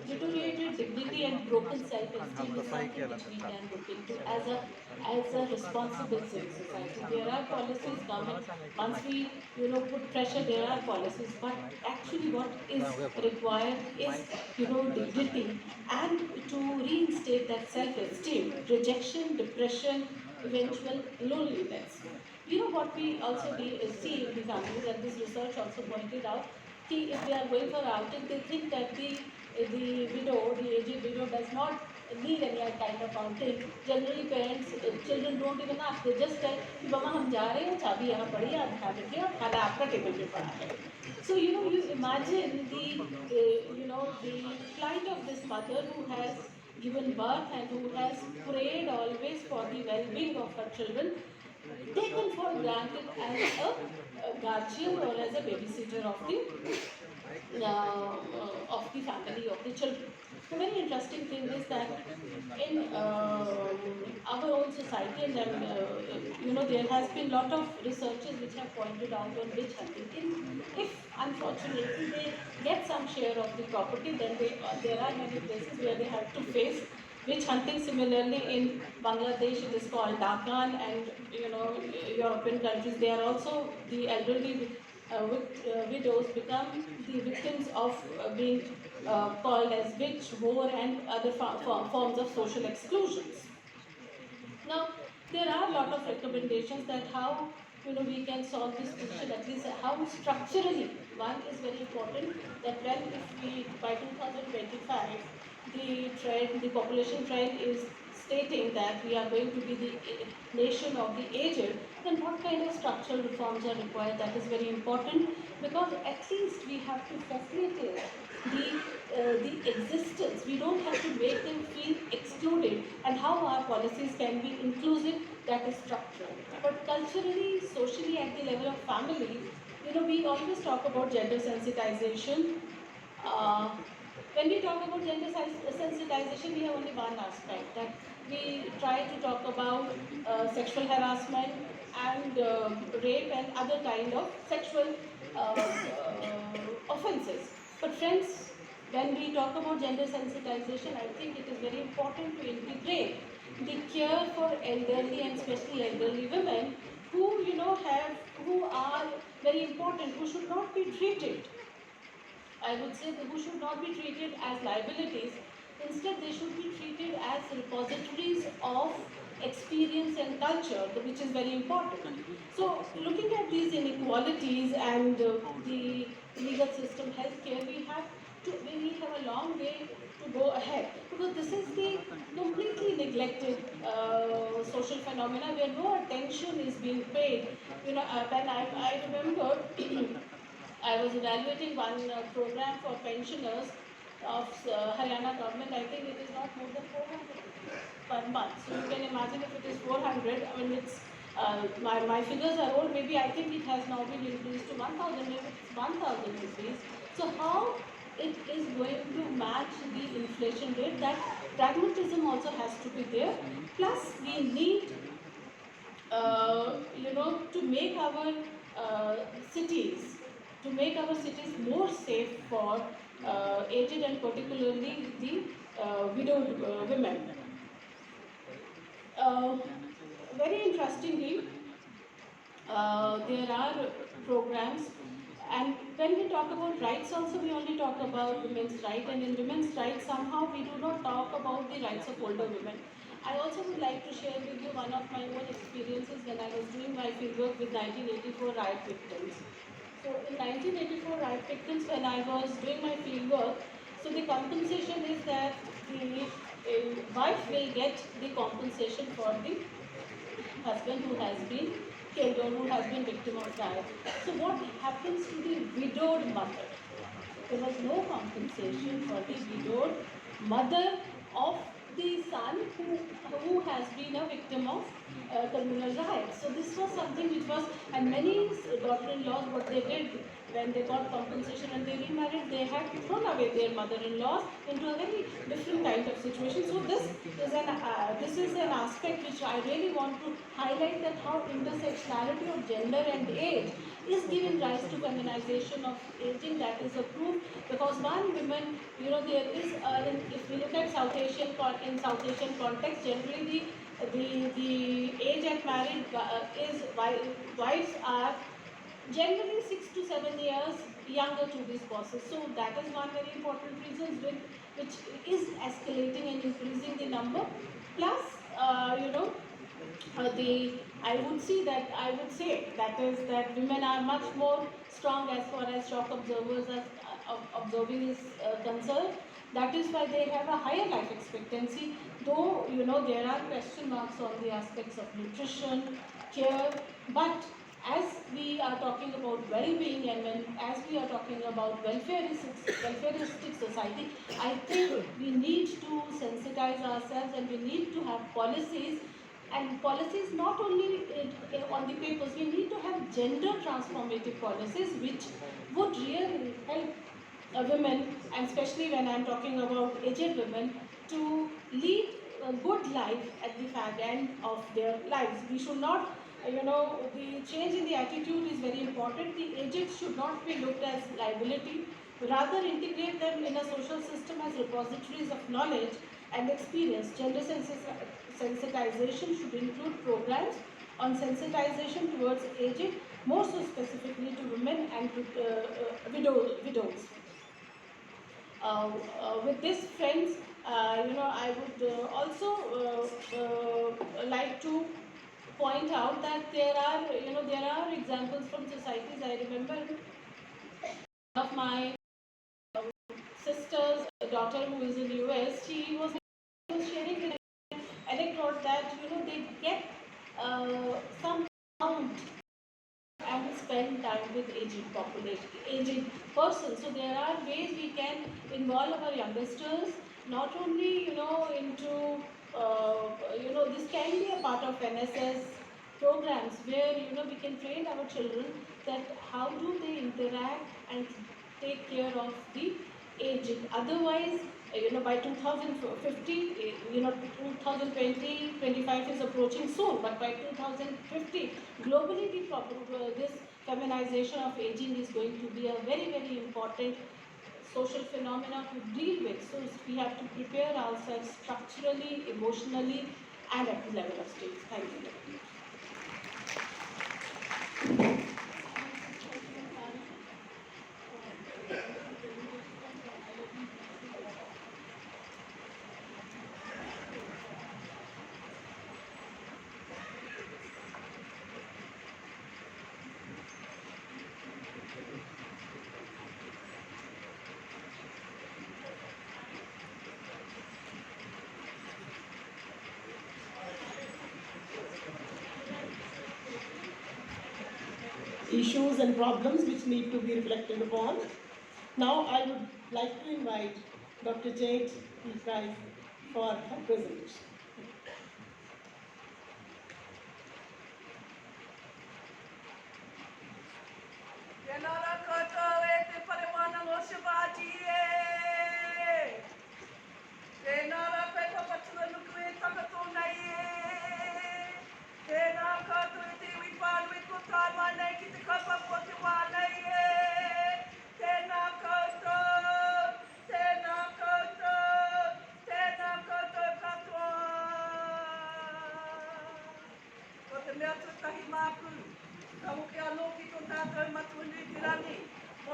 Deteriorated dignity and broken self-esteem is something which we can look into as a responsible civic society. There are policies, government, once we put pressure, there are policies, but actually what is required is dignity and to reinstate that self-esteem, rejection, depression, eventual loneliness. What we also see in the families, and this research also pointed out, if they are going for outing, they think that the widow, the aged widow, does not need any kind of outing. Generally, parents, children don't even ask. They just tell, कि "Mama, हम जा रहे हैं, चाबी यहाँ पड़ी है, आप ध्यान रखिए, और खाना आपका टेबल पे पड़ा है." So you imagine the plight of this mother who has given birth and who has prayed always for the well-being of her children, taken for granted as a guardian or as a babysitter of the family of the children. The very interesting thing is that in our own society, and there has been lot of researches which have pointed out on witch hunting. If unfortunately they get some share of the property, then there are many places where they have to face witch hunting. Similarly, in Bangladesh, it is called Dakan, and European countries, they are also the elderly widows become the victims of being called as witch, whore, and other forms of social exclusions. Now, there are a lot of recommendations that how we can solve this question, at least how structurally. One is very important that when if we by 2025 the population trend is stating that we are going to be the nation of the aged, then what kind of structural reforms are required? That is very important because at least we have to facilitate the existence. We don't have to make them feel excluded, and how our policies can be inclusive, that is structural. But culturally, socially, at the level of family, we always talk about gender sensitization. When we talk about gender sensitization, we have only one aspect, that we try to talk about sexual harassment and rape and other kind of sexual offenses. But friends, when we talk about gender sensitization, I think it is very important to integrate the care for elderly and especially elderly women who who are very important, who should not be treated, I would say, who should not be treated as liabilities. Instead, they should be treated as repositories of experience and culture, which is very important. So, looking at these inequalities and the legal system, healthcare, we have a long way to go ahead, because this is the completely neglected social phenomena where no attention is being paid. When I remember. I was evaluating one program for pensioners of Haryana government. I think it is not more than 400 per month. So you can imagine if it is 400, I mean my figures are old, maybe I think it has now been increased to 1,000, maybe it's 1,000 rupees. So how it is going to match the inflation rate? That pragmatism also has to be there. Plus, we need, to make our cities, more safe for aged and particularly the widowed women. Uh, Very interestingly, there are programs, and when we talk about rights also, we only talk about women's rights, and in women's rights somehow we do not talk about the rights of older women. I also would like to share with you one of my own experiences when I was doing my fieldwork with 1984 riot victims. So in 1984 riot victims, when I was doing my fieldwork, so the compensation is that the wife will get the compensation for the husband who has been killed or who has been victim of riot. So what happens to the widowed mother? There was no compensation for the widowed mother of the son who has been a victim of communal riots. So this was something which was, and many daughter-in-laws, what they did when they got compensation and they remarried, they had thrown away their mother-in-laws into a very different kind of situation. So this is an aspect which I really want to highlight, that how intersectionality of gender and age is giving rise to feminization of aging. That is a proof, because one woman, there is if we look at in South Asian context, generally the age at marriage is wives are generally 6 to 7 years younger to these bosses. So that is one very important reason which is escalating and increasing the number. Plus, the I would say that is that women are much more strong as far as shock observers as observing is concerned. That is why they have a higher life expectancy. Though there are question marks on the aspects of nutrition, care, but as we are talking about well-being, and as we are talking about welfareistic society, I think we need to sensitize ourselves, and we need to have policies, and policies not only on the papers. We need to have gender transformative policies which would really help women, and especially when I'm talking about aged women, to lead a good life at the fag end of their lives. We should not, the change in the attitude is very important. The aged should not be looked as liability, rather integrate them in a social system as repositories of knowledge and experience. Gender sensitization should include programs on sensitization towards aging, more so specifically to women and to widows. With this, friends, I would also like to point out that there are examples from societies. I remember one of my sister's daughter who is in US. She was sharing an anecdote that they get some amount and spend time with aged persons. So there are ways we can involve our youngsters, not only into this can be a part of NSS programs where we can train our children that how do they interact and take care of the aged. Otherwise, by 2050, 2020, 25 is approaching soon, but by 2050, globally, this feminization of aging is going to be a very, very important social phenomena to deal with. So we have to prepare ourselves structurally, emotionally, and at the level of state. Thank you. Issues and problems which need to be reflected upon. Now I would like to invite Dr. Jade for her presentation.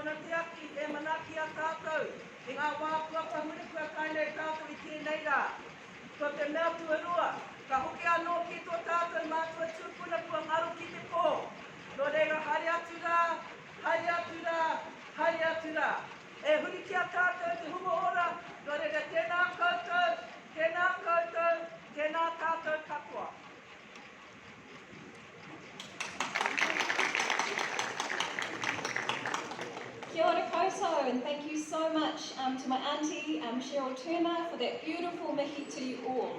ona te aki e manaki a tātou. I ngā wā kua pahuri kua kainei tātou I tēnei rā. Ko te mea tuarua, ka hoki anō ki tō tātou mātua tūpuna kua ngaru ki te pō. Nō reira haere atu rā, haere atu rā, haere atu rā. E huri ki a tātou te hunga ora, nō reira tēnā koutou, tēnā koutou, tēnā tātou katoa. Kia ora koutou, and thank you so much to my auntie, Cheryl Turner, for that beautiful mihi to you all.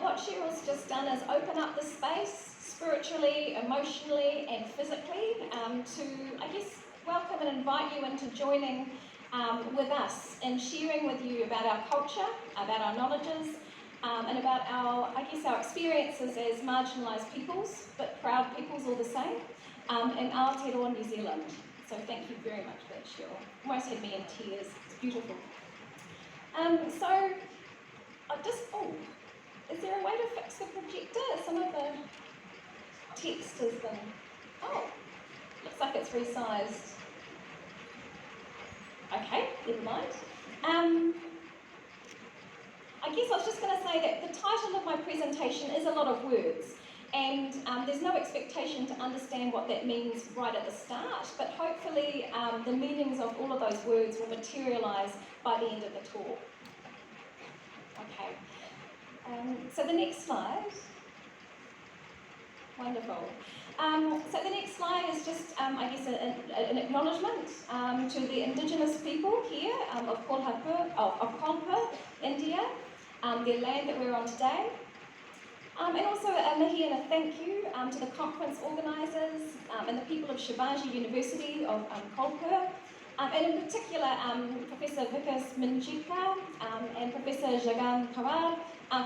What Cheryl's just done is open up the space, spiritually, emotionally, and physically, to, I guess, welcome and invite you into joining with us and sharing with you about our culture, about our knowledges, and about our, I guess, our experiences as marginalised peoples, but proud peoples all the same, in Aotearoa, New Zealand. So thank you very much for that, Cheryl. Almost had me in tears. It's beautiful. So I just, is there a way to fix the projector? Some of the text has been, looks like it's resized. Okay, never mind. I guess I was just going to say that the title of my presentation is a lot of words. And there's no expectation to understand what that means right at the start, but hopefully the meanings of all of those words will materialise by the end of the talk. Okay, so the next slide. Wonderful. So the next slide is just, I guess, an acknowledgement to the Indigenous people here of Kolhapur, India, their land that we're on today. And also a mihi and a thank you to the conference organisers and the people of Shivaji University of Kolhapur, and in particular Professor Vikas Minjika and Professor Jagan Karar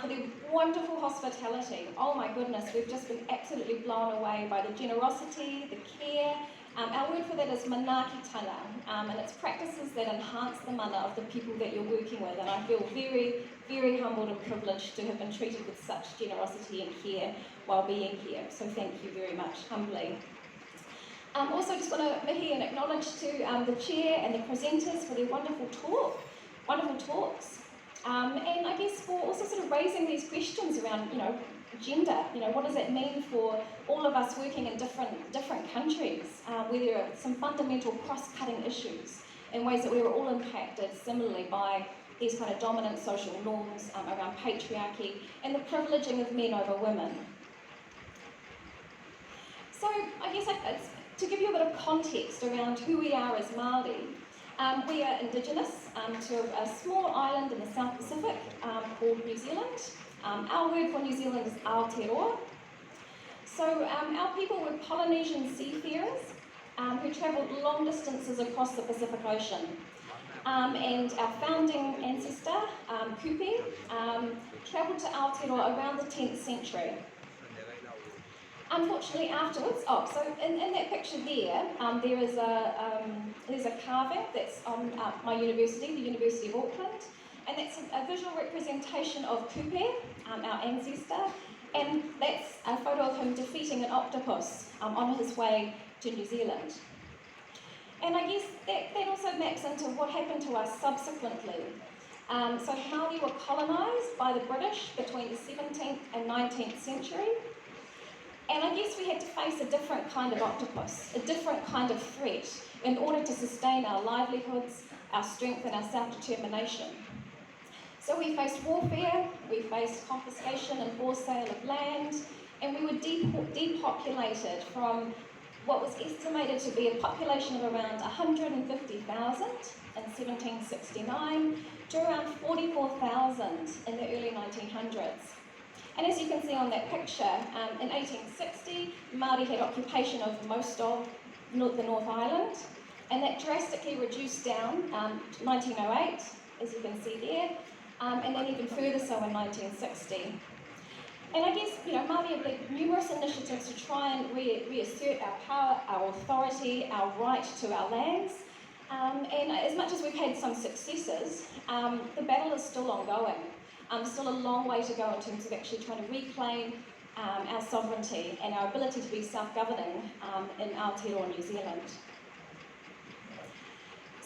for their wonderful hospitality. Oh my goodness, we've just been absolutely blown away by the generosity, the care. Our word for that is manakitanga, and it's practices that enhance the mana of the people that you're working with, and I feel very, very humbled and privileged to have been treated with such generosity and care while being here, so thank you very much, humbly. Also just want to mihi and acknowledge to the chair and the presenters for their wonderful talks, and I guess for also sort of raising these questions around, gender, what does that mean for all of us working in different countries, where there are some fundamental cross-cutting issues in ways that we were all impacted similarly by these kind of dominant social norms around patriarchy and the privileging of men over women. So I guess to give you a bit of context around who we are as Māori, we are Indigenous to a small island in the South Pacific called New Zealand. Our word for New Zealand is Aotearoa. So our people were Polynesian seafarers who travelled long distances across the Pacific Ocean. And our founding ancestor, Kupe, travelled to Aotearoa around the 10th century. Unfortunately, afterwards, so in that picture there, there's a carving that's on my university, the University of Auckland, and that's a visual representation of Kupe, our ancestor, and that's a photo of him defeating an octopus on his way to New Zealand. And I guess that also maps into what happened to us subsequently. So Māori were colonised by the British between the 17th and 19th century. And I guess we had to face a different kind of octopus, a different kind of threat, in order to sustain our livelihoods, our strength and our self-determination. So we faced warfare, we faced confiscation and forced sale of land, and we were depopulated from what was estimated to be a population of around 150,000 in 1769 to around 44,000 in the early 1900s. And as you can see on that picture, in 1860, Māori had occupation of most of the North Island, and that drastically reduced down to 1908, as you can see there, and then even further so in 1960. And I guess, Māori have led numerous initiatives to try and reassert our power, our authority, our right to our lands. And as much as we've had some successes, the battle is still ongoing. Still a long way to go in terms of actually trying to reclaim our sovereignty and our ability to be self-governing in Aotearoa, New Zealand.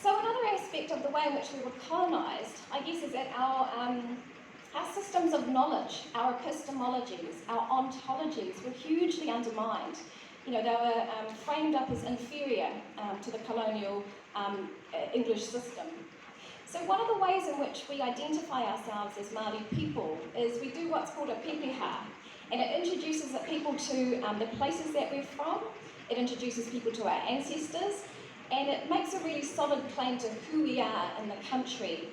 So another aspect of the way in which we were colonised, I guess, is that our systems of knowledge, our epistemologies, our ontologies were hugely undermined. They were framed up as inferior to the colonial English system. So one of the ways in which we identify ourselves as Māori people is we do what's called a pepeha, and it introduces the people to the places that we're from, it introduces people to our ancestors, and it makes a really solid claim to who we are in the country,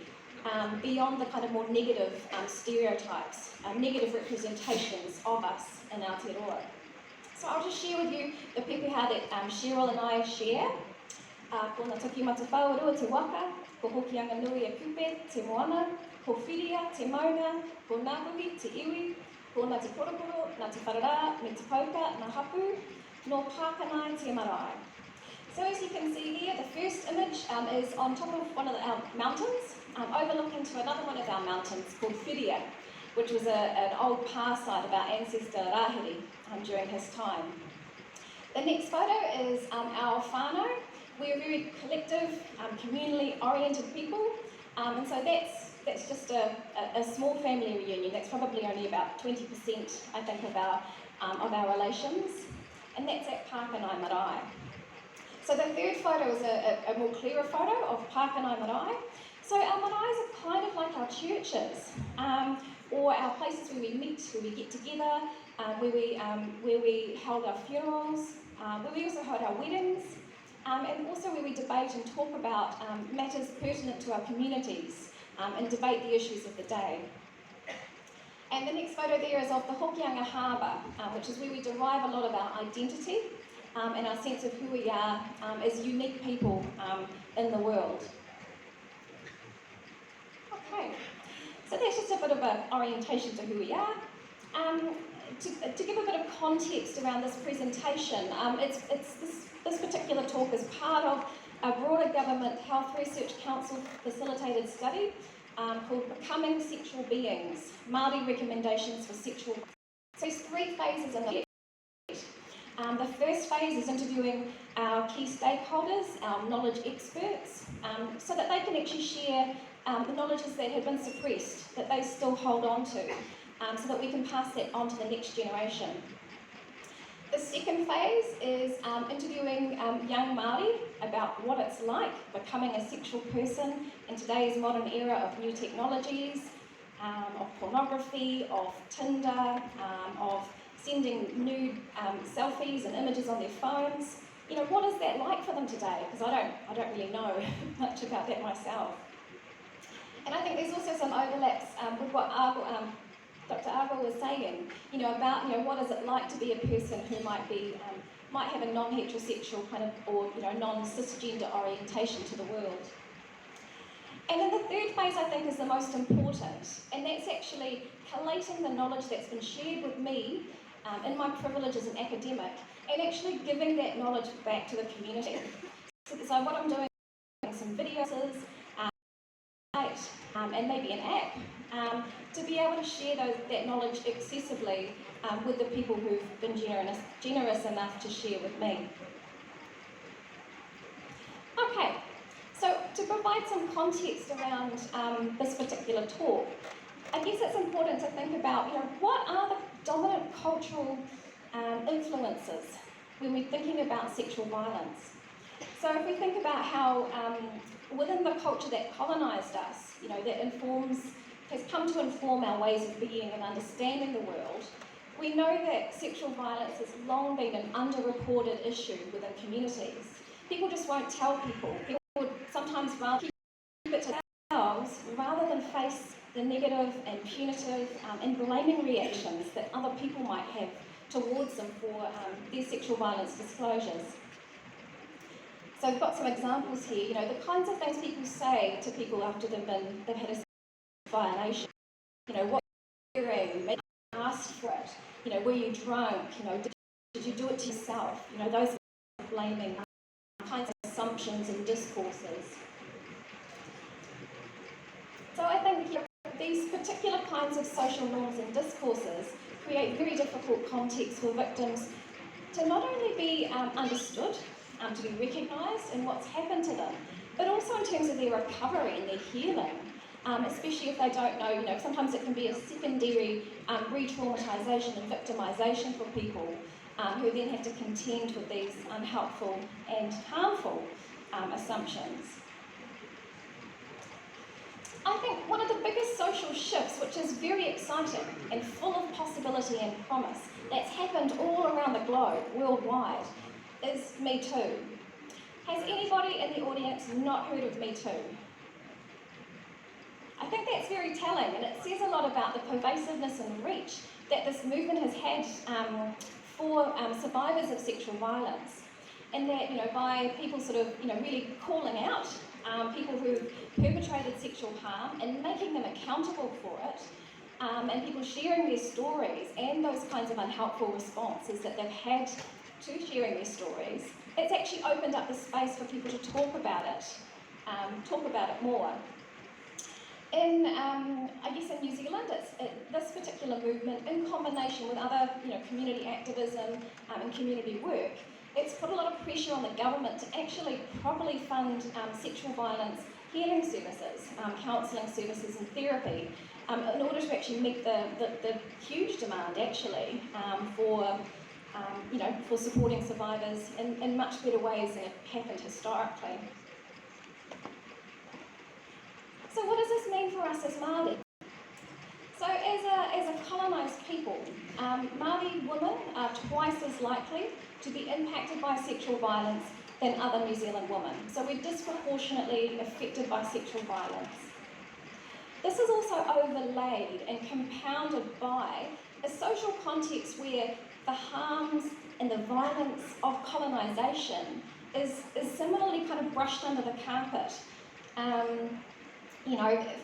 beyond the kind of more negative stereotypes, negative representations of us in Aotearoa. So I'll just share with you the pepeha that Cheryl and I share. Ko ngā toki matawhāurua te waka, ko hokianga nui a kupe, te moana, ko whiria, te maunga, ko ngāpuhi, te iwi, ko ngā te korokoro, ngā te wharara, me te pauka, ngā hapu, no pākanai te marae. So as you can see here, the first image is on top of one of our mountains, overlooking to another one of our mountains called Whiria, which was an old pā site of our ancestor Rahiri during his time. The next photo is our whānau. We're a very collective, communally oriented people, and so that's just a small family reunion. That's probably only about 20%, I think, of our relations, and that's at Pākanai Marae. So the third photo is a more clearer photo of Pākanai Marae. So our maraes are kind of like our churches, or our places where we meet, where we get together, where we held our funerals, where we also held our weddings, and also where we debate and talk about matters pertinent to our communities and debate the issues of the day. And the next photo there is of the Hokianga Harbour, which is where we derive a lot of our identity and our sense of who we are as unique people in the world. Okay, so that's just a bit of an orientation to who we are. To give a bit of context around this presentation, this particular talk is part of a broader Government Health Research Council facilitated study called Becoming Sexual Beings, Māori Recommendations for Sexual. So there's 3 phases in the The first phase is interviewing our key stakeholders, our knowledge experts, so that they can actually share the knowledges that have been suppressed, that they still hold on to, so that we can pass that on to the next generation. The second phase is interviewing young Māori about what it's like becoming a sexual person in today's modern era of new technologies, of pornography, of Tinder, of sending nude selfies and images on their phones. What is that like for them today? Because I don't really know much about that myself. And I think there's also some overlaps with what Dr. Argo was saying, about what is it like to be a person who might have a non-heterosexual kind of, or non-cisgender orientation to the world. And then the third phase, I think, is the most important, and that's actually collating the knowledge that's been shared with me in my privilege as an academic, and actually giving that knowledge back to the community. So what I'm doing is some videos, and maybe an app, to be able to share that knowledge accessibly with the people who've been generous enough to share with me. Okay, so to provide some context around this particular talk, I guess it's important to think about, what are the dominant cultural influences when we're thinking about sexual violence. So if we think about how within the culture that colonised us, has come to inform our ways of being and understanding the world, we know that sexual violence has long been an underreported issue within communities. People just won't tell people. People would sometimes rather keep it to themselves rather than face the negative and punitive and blaming reactions that other people might have towards them for their sexual violence disclosures. So I've got some examples here, the kinds of things people say to people after they've had a violation. What were you wearing? Maybe you asked for it. Were you drunk? Did you do it to yourself? Those blaming kinds of assumptions and discourses. So I think these particular kinds of social norms and discourses create very difficult contexts for victims to not only be understood, to be recognised in what's happened to them, but also in terms of their recovery and their healing, especially if they don't know, sometimes it can be a secondary re-traumatisation and victimisation for people who then have to contend with these unhelpful and harmful assumptions. I think one of the biggest social shifts, which is very exciting and full of possibility and promise, that's happened all around the globe, worldwide, is Me Too. Has anybody in the audience not heard of Me Too? I think that's very telling, and it says a lot about the pervasiveness and reach that this movement has had for survivors of sexual violence. And that, by people sort of, really calling out people who've perpetrated sexual harm and making them accountable for it, and people sharing their stories and those kinds of unhelpful responses that they've had to sharing their stories, it's actually opened up the space for people to talk about it more. In, I guess in New Zealand, this particular movement, in combination with other, community activism and community work, it's put a lot of pressure on the government to actually properly fund sexual violence healing services, counselling services and therapy, in order to actually meet the huge demand actually for supporting survivors in much better ways than it happened historically. So what does this mean for us as Māori? So as a colonised people, Māori women are twice as likely to be impacted by sexual violence than other New Zealand women. So we're disproportionately affected by sexual violence. This is also overlaid and compounded by a social context where the harms and the violence of colonisation is similarly kind of brushed under the carpet.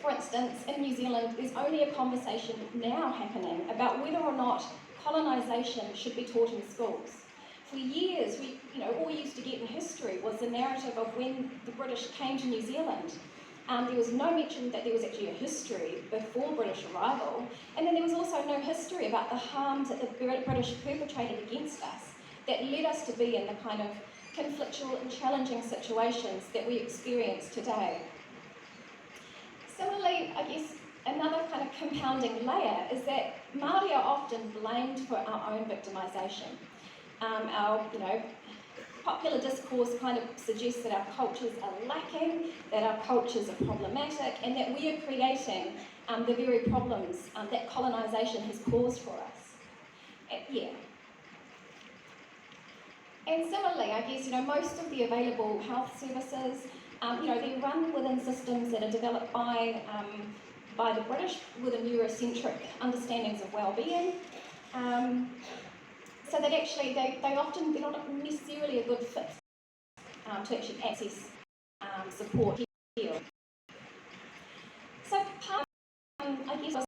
For instance, in New Zealand, there's only a conversation now happening about whether or not colonisation should be taught in schools. For years, all we used to get in history was the narrative of when the British came to New Zealand. There was no mention that there was actually a history before British arrival, and then there was also no history about the harms that the British perpetrated against us that led us to be in the kind of conflictual and challenging situations that we experience today. Similarly, I guess another kind of compounding layer is that Māori are often blamed for our own victimisation. Our popular discourse kind of suggests that our cultures are lacking, that our cultures are problematic, and that we are creating the very problems that colonisation has caused for us. And similarly, I guess, most of the available health services, they run within systems that are developed by the British with a Eurocentric understandings of well-being. So that actually they're not necessarily a good fit to actually access support here. So part of, I guess,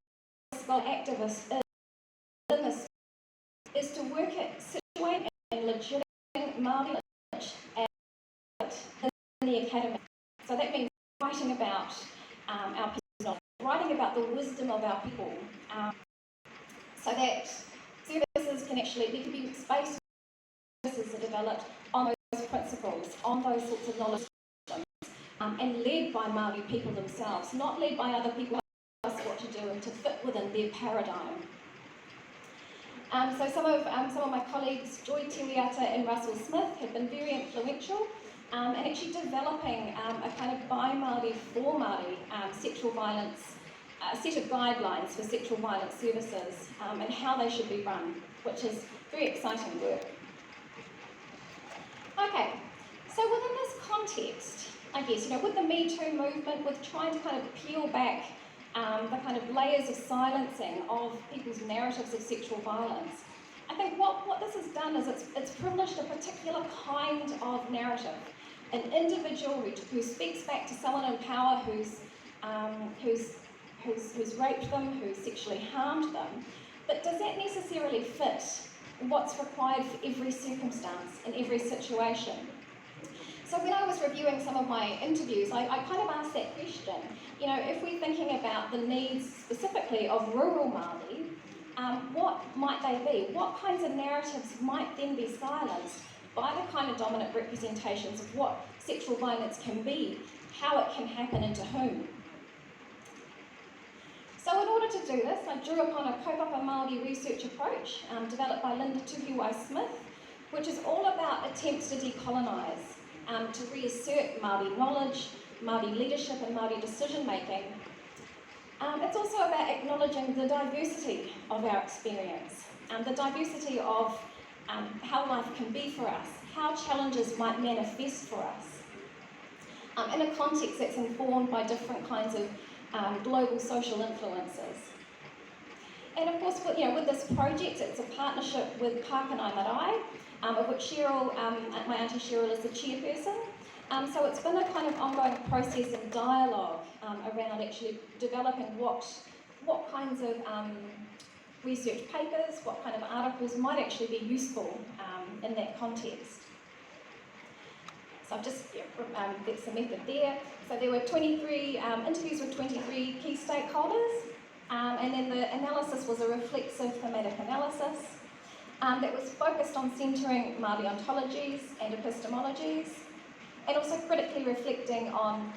as activists in this is to work at situating and legitimating Māori knowledge in the academy. So that means writing about our people, writing about the wisdom of our people, so that services can actually, there can be space for services are developed on those principles, on those sorts of knowledge systems, and led by Māori people themselves, not led by other people who tell us what to do and to fit within their paradigm. So some of my colleagues, Joy Tiriata and Russell Smith, have been very influential and actually developing a kind of by Māori for Māori sexual violence, set of guidelines for sexual violence services and how they should be run, which is very exciting work. Okay, so within this context, I guess, with the Me Too movement, with trying to kind of peel back the kind of layers of silencing of people's narratives of sexual violence, I think what this has done is it's privileged a particular kind of narrative, an individual who speaks back to someone in power who's raped them, who's sexually harmed them, but does that necessarily fit what's required for every circumstance and every situation? So when I was reviewing some of my interviews, I kind of asked that question. If we're thinking about the needs specifically of rural Māori, what might they be? What kinds of narratives might then be silenced by the kind of dominant representations of what sexual violence can be, how it can happen and to whom. So in order to do this, I drew upon a kaupapa Māori research approach developed by Linda Tuhiwai-Smith, which is all about attempts to decolonise, to reassert Māori knowledge, Māori leadership and Māori decision making. It's also about acknowledging the diversity of our experience, the diversity of how life can be for us, how challenges might manifest for us, in a context that's informed by different kinds of global social influences. And of course, with this project, it's a partnership with Pākānai Marae, of which Cheryl, my auntie Cheryl, is the chairperson. So it's been a kind of ongoing process and dialogue around actually developing what kinds of research papers, what kind of articles might actually be useful in that context. So I've just, that's the method there. So there were 23 interviews with 23 key stakeholders, and then the analysis was a reflexive thematic analysis that was focused on centering Māori ontologies and epistemologies, and also critically reflecting on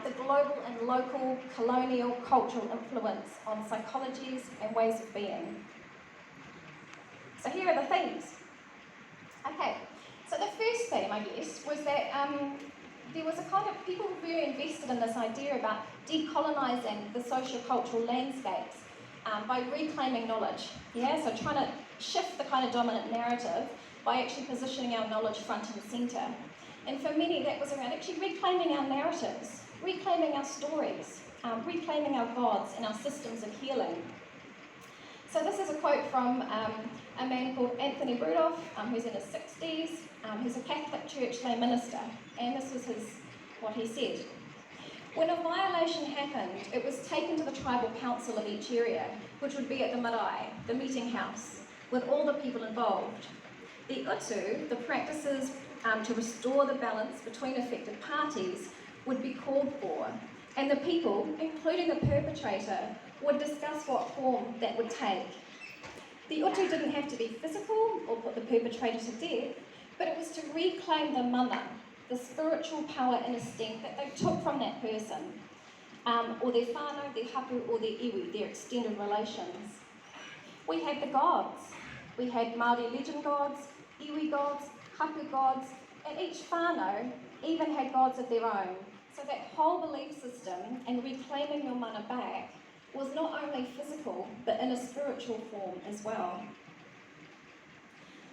the global and local colonial cultural influence on psychologies and ways of being. So here are the themes. Okay, so the first theme, I guess, was that there was a kind of people who were very invested in this idea about decolonising the socio-cultural landscapes by reclaiming knowledge. Yeah, so trying to shift the kind of dominant narrative by actually positioning our knowledge front and centre. And for many, that was around actually reclaiming our narratives, reclaiming our stories, reclaiming our gods and our systems of healing. So this is a quote from a man called Anthony Rudolph, who's in his 60s, who's a Catholic Church lay minister, and this was what he said. When a violation happened, it was taken to the tribal council of each area, which would be at the marae, the meeting house, with all the people involved. The utu, the practices to restore the balance between affected parties, would be called for, and the people, including the perpetrator, would discuss what form that would take. The utu didn't have to be physical or put the perpetrator to death, but it was to reclaim the mana, the spiritual power and esteem that they took from that person, or their whānau, their hapu, or their iwi, their extended relations. We had the gods. We had Māori legend gods, iwi gods, hapu gods, and each whānau even had gods of their own. So that whole belief system and reclaiming your mana back was not only physical, but in a spiritual form as well.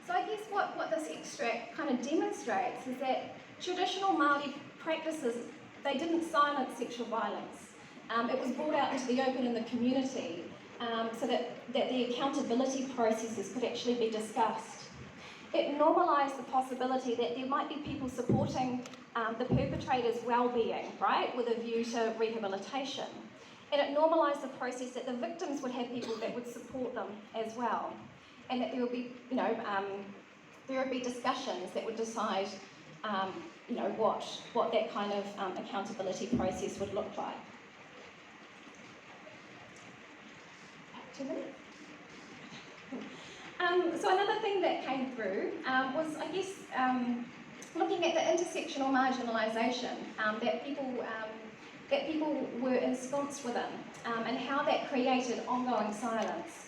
So I guess what this extract kind of demonstrates is that traditional Māori practices, they didn't silence sexual violence. It was brought out into the open in the community so that the accountability processes could actually be discussed. It normalised the possibility that there might be people supporting the perpetrator's well-being, right, with a view to rehabilitation. And it normalised the process that the victims would have people that would support them as well. And that there would be, there would be discussions that would decide, what that kind of accountability process would look like. 2 minutes? So another thing that came through was, I guess, looking at the intersectional marginalisation that people were ensconced within, and how that created ongoing silence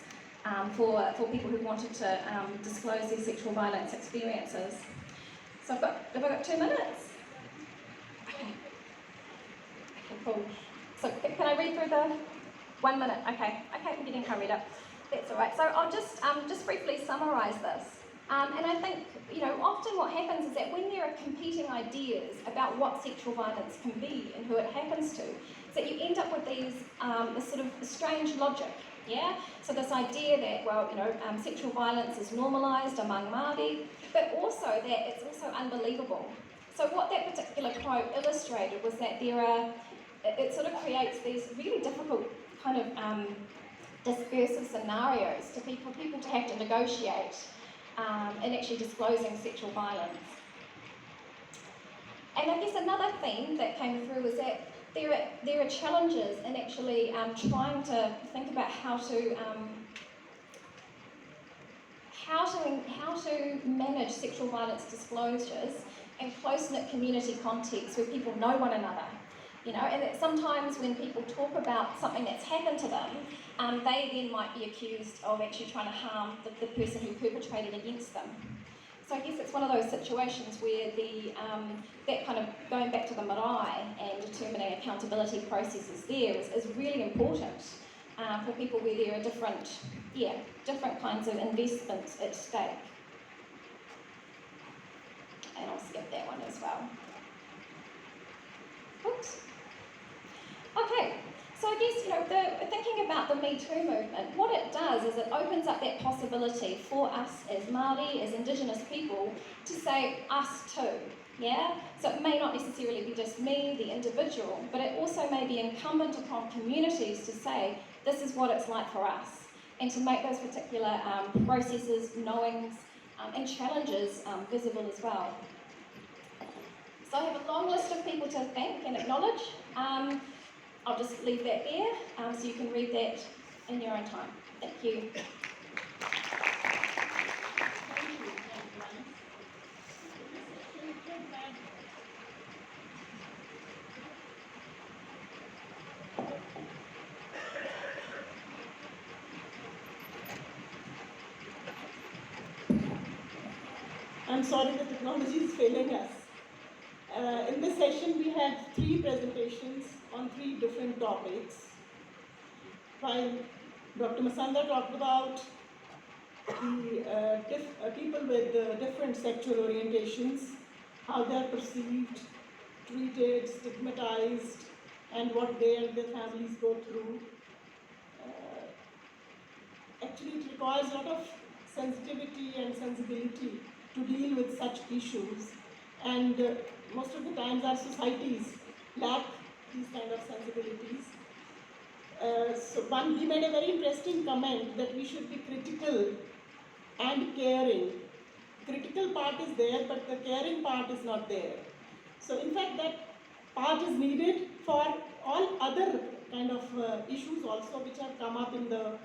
for people who wanted to disclose their sexual violence experiences. So have I got 2 minutes? Okay, cool. So can I read through the 1 minute? Okay, I'm getting hurried up. That's all right. So I'll just briefly summarise this. And I think, often what happens is that when there are competing ideas about what sexual violence can be and who it happens to, is that you end up with these, this sort of strange logic, yeah? So this idea that, sexual violence is normalised among Māori, but also that it's also unbelievable. So what that particular quote illustrated was that it sort of creates these really difficult kind of discursive scenarios for people to have to negotiate in actually disclosing sexual violence. And I guess another theme that came through was that there are challenges in actually trying to think about how how to manage sexual violence disclosures in close-knit community contexts where people know one another. You know, and that sometimes when people talk about something that's happened to them, they then might be accused of actually trying to harm the person who perpetrated against them. So I guess it's one of those situations where that kind of going back to the marae and determining accountability processes there is really important for people where there are different kinds of investments at stake. And I'll skip that one as well. Oops. Okay, so I guess, you know, thinking about the Me Too movement, what it does is it opens up that possibility for us as Māori, as Indigenous people, to say us too, yeah? So it may not necessarily be just me, the individual, but it also may be incumbent upon communities to say, this is what it's like for us, and to make those particular processes, knowings, and challenges visible as well. So I have a long list of people to thank and acknowledge. I'll just leave that there so you can read that in your own time. Thank you. I'm sorry the technology is failing us. In this session, we had 3 presentations on 3 different topics. While Dr. Masanda talked about the people with different sexual orientations, how they are perceived, treated, stigmatized, and what they and their families go through. Actually, it requires a lot of sensitivity and sensibility to deal with such issues, and most of the times our societies lack these kind of sensibilities. He made a very interesting comment that we should be critical and caring. Critical part is there, but the caring part is not there. So in fact, that part is needed for all other kind of issues also which have come up in the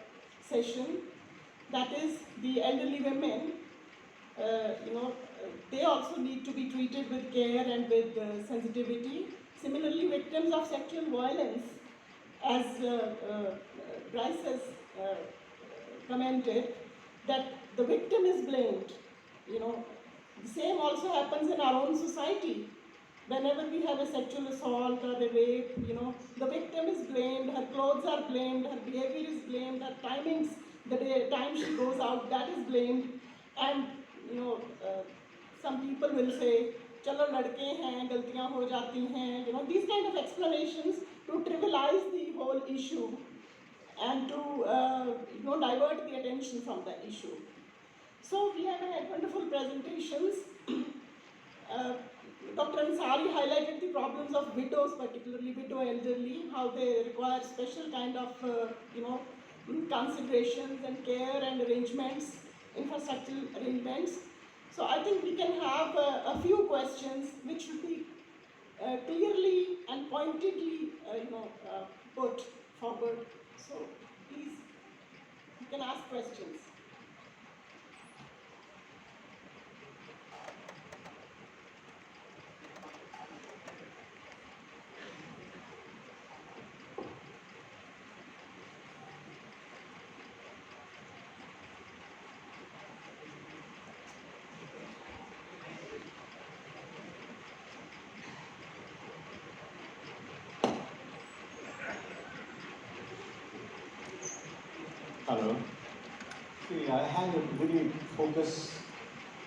session. That is, the elderly women, they also need to be treated with care and with sensitivity. Similarly, victims of sexual violence, as Bryce has commented, that the victim is blamed. You know, the same also happens in our own society. Whenever we have a sexual assault or a rape, you know, the victim is blamed, her clothes are blamed, her behavior is blamed, her timings, the time she goes out, that is blamed. And, you know, some people will say, chalo ladke hain, galtiyan ho jati hain, you know, these kind of explanations to trivialize the whole issue and to, divert the attention from the issue. So we have had wonderful presentations. Dr. Ansari highlighted the problems of widows, particularly widow elderly, how they require special kind of, considerations and care and arrangements, infrastructural arrangements. So I think we can have a few questions which should be clearly and pointedly, put forward. So please, you can ask questions. Hello. See, I have a very focused,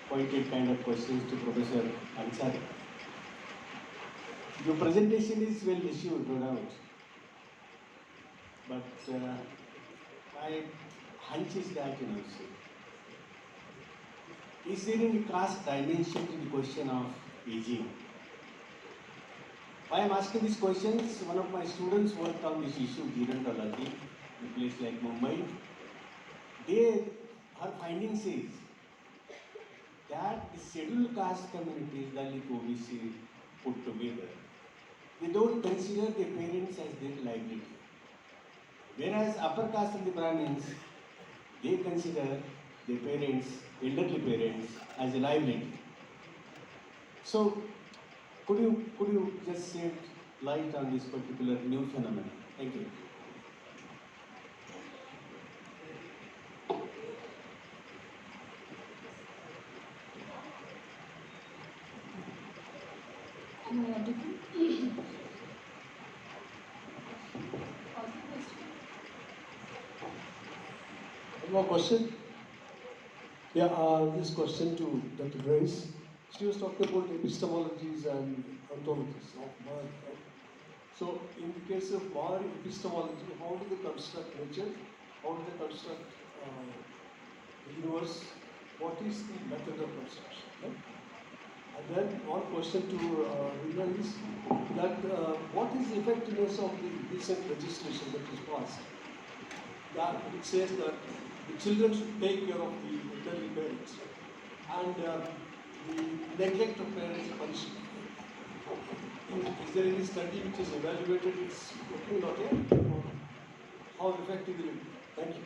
pointed kind of questions to Professor Ansari. Your presentation is well issued, no doubt. But my hunch is that, is there any caste dimension to the question of aging? Why I am asking these questions? One of my students worked on this issue, gerontology, in a place like Mumbai. Her finding says that the scheduled caste communities, Dalit, OBC, put together, they don't consider their parents as their liability. Whereas upper caste and the Brahmins, they consider their parents, elderly parents, as a liability. So, could you just shed light on this particular new phenomenon? Thank you. Am I audible? One more question. Yeah, this question to Dr. Grace. She was talking about epistemologies and ontologies of mind. Right? So, in the case of Maori epistemology, how do they construct nature? How do they construct the universe? What is the method of construction? Right? And then one question to Rina is that what is the effectiveness of the recent legislation that is passed? That it says that the children should take care of the elderly parents, and the neglect of parents is punishment. Is there any study which has evaluated its working not yet? How effective will it be? Thank you.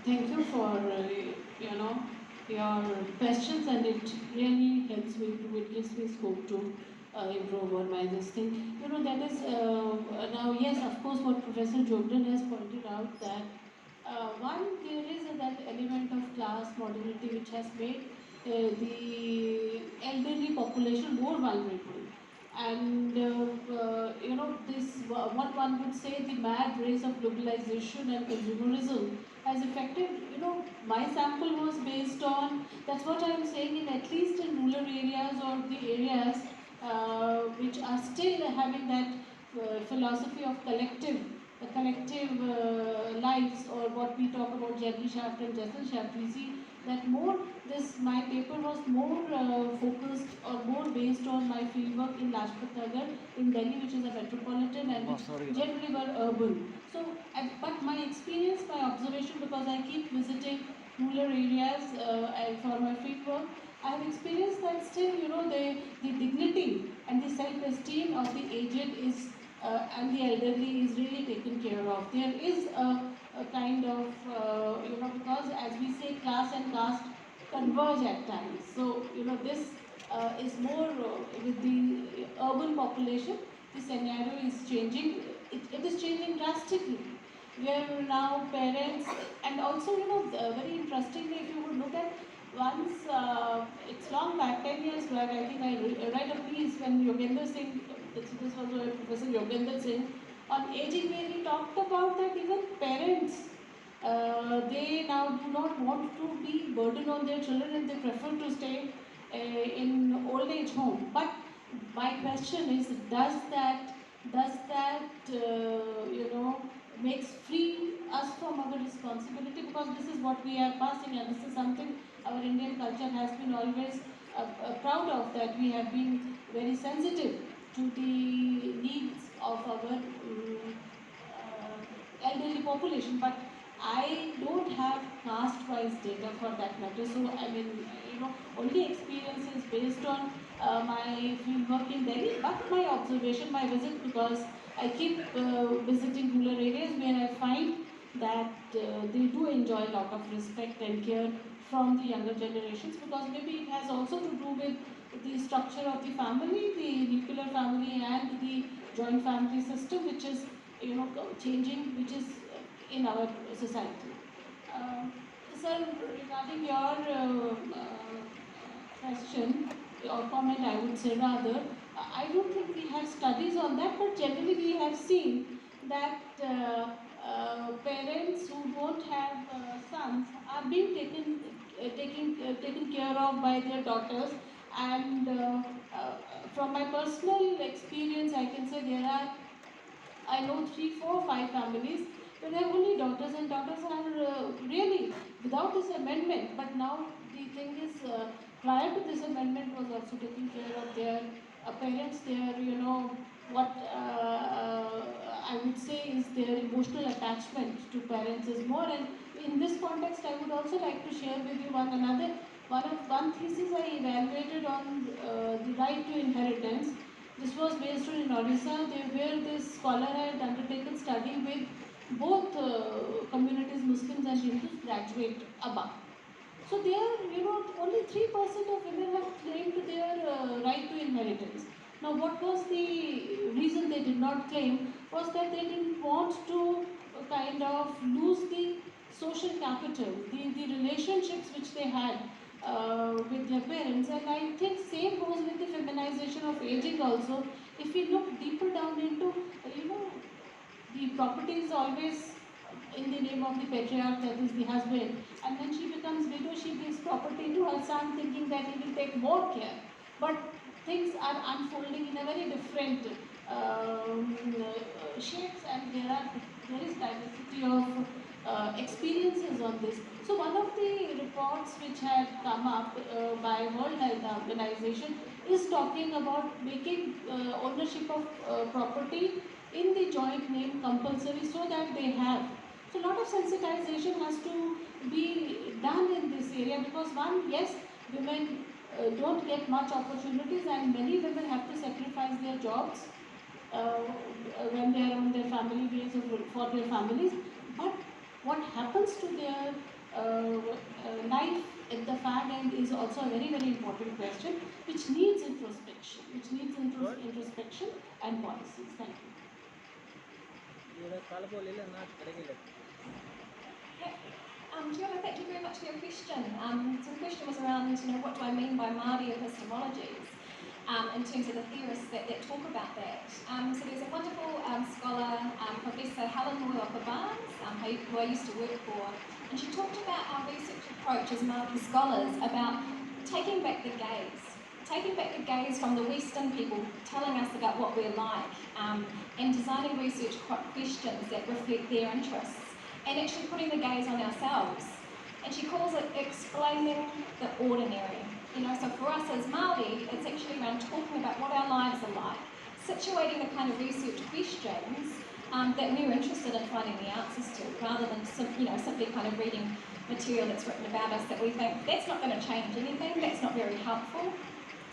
Thank you for your questions, and it really helps me to, it gives me scope to improve on my this thing. That is now, yes, of course, what Professor Jogdan has pointed out, that one, there is that element of class modernity which has made the elderly population more vulnerable. And this, what one would say, the mad race of globalization and consumerism has affected, my sample was based on, that's what I am saying, in at least in rural areas or the areas which are still having that philosophy of collective lives, or what we talk about Shaft and Shaft. We see that more, my paper was more focused or more based on my fieldwork in Lajpat Nagar in Delhi, which is a metropolitan, and which generally were urban. So, but my experience, my observation, because I keep visiting rural areas and for my fieldwork, I have experienced that still, the dignity and the self-esteem of the aged is and the elderly is really taken care of. There is a kind of, because as we say, class and caste converge at times. So, this is more with the urban population, the scenario is changing. It is changing drastically. Where now parents, and also, very interestingly, if you would look at once, it's long back, 10 years back, I think I read a piece when Yogendra Singh, this was Professor Yogendra Singh, on aging, where he talked about that even parents, they now do not want to be burdened on their children, and they prefer to stay in old age home. But my question is, does that makes free us from our responsibility, because this is what we are passing, and this is something our Indian culture has been always proud of, that we have been very sensitive to the needs of our elderly population. But I don't have caste-wise data for that matter. So I mean, only experience is based on my field work in Delhi, but my observation, my visit, because I keep visiting rural areas where I find that they do enjoy a lot of respect and care from the younger generations, because maybe it has also to do with the structure of the family, the nuclear family and the joint family system, which is changing, which is in our society. Sir, regarding your question or comment, I would say rather, I don't think we have studies on that, but generally we have seen that parents who don't have sons are being taken care of by their daughters. And from my personal experience, I can say I know 3, 4, 5 families where they have only daughters, and daughters are really without this amendment. But now the thing is, prior to this amendment, was also taking care of their parents. Their, what I would say is their emotional attachment to parents is more. And in this context, I would also like to share with you one thesis I evaluated on the right to inheritance. This was based on in Orissa, where this scholar had undertaken study with both communities, Muslims and Hindus, graduate above. So there, only 3% of women have claimed their right to inheritance. Now, what was the reason they did not claim? Was that they didn't want to kind of lose the social capital, the relationships which they had with their parents. And I think same goes with the feminization of aging also. If we look deeper down into, the property is always in the name of the patriarch, that is the husband, and when she becomes widow, she gives property to her son thinking that he will take more care. But things are unfolding in a very different shapes, and there is diversity of experiences on this. So one of the reports which had come up by World Health Organization is talking about making ownership of property in the joint name compulsory, so that they have. So a lot of sensitization has to be done in this area, because one, yes, women don't get much opportunities, and many women have to sacrifice their jobs when they are on their family base or for their families. But what happens to their life at the far end is also a very, very important question, which needs introspection, introspection and policies. Thank you. Giola, thank you very much for your question. So the question was around, what do I mean by Māori epistemologies in terms of the theorists that talk about that. So there's a wonderful scholar, Professor Helen Moeoka-Barnes, who I used to work for, and she talked about our research approach as Māori scholars about taking back the gaze from the Western people telling us about what we're like, and designing research questions that reflect their interests, and actually putting the gaze on ourselves. And she calls it explaining the ordinary. So for us as Māori, it's actually around talking about what our lives are like, situating the kind of research questions that we're interested in finding the answers to, rather than simply kind of reading material that's written about us that we think that's not going to change anything, that's not very helpful.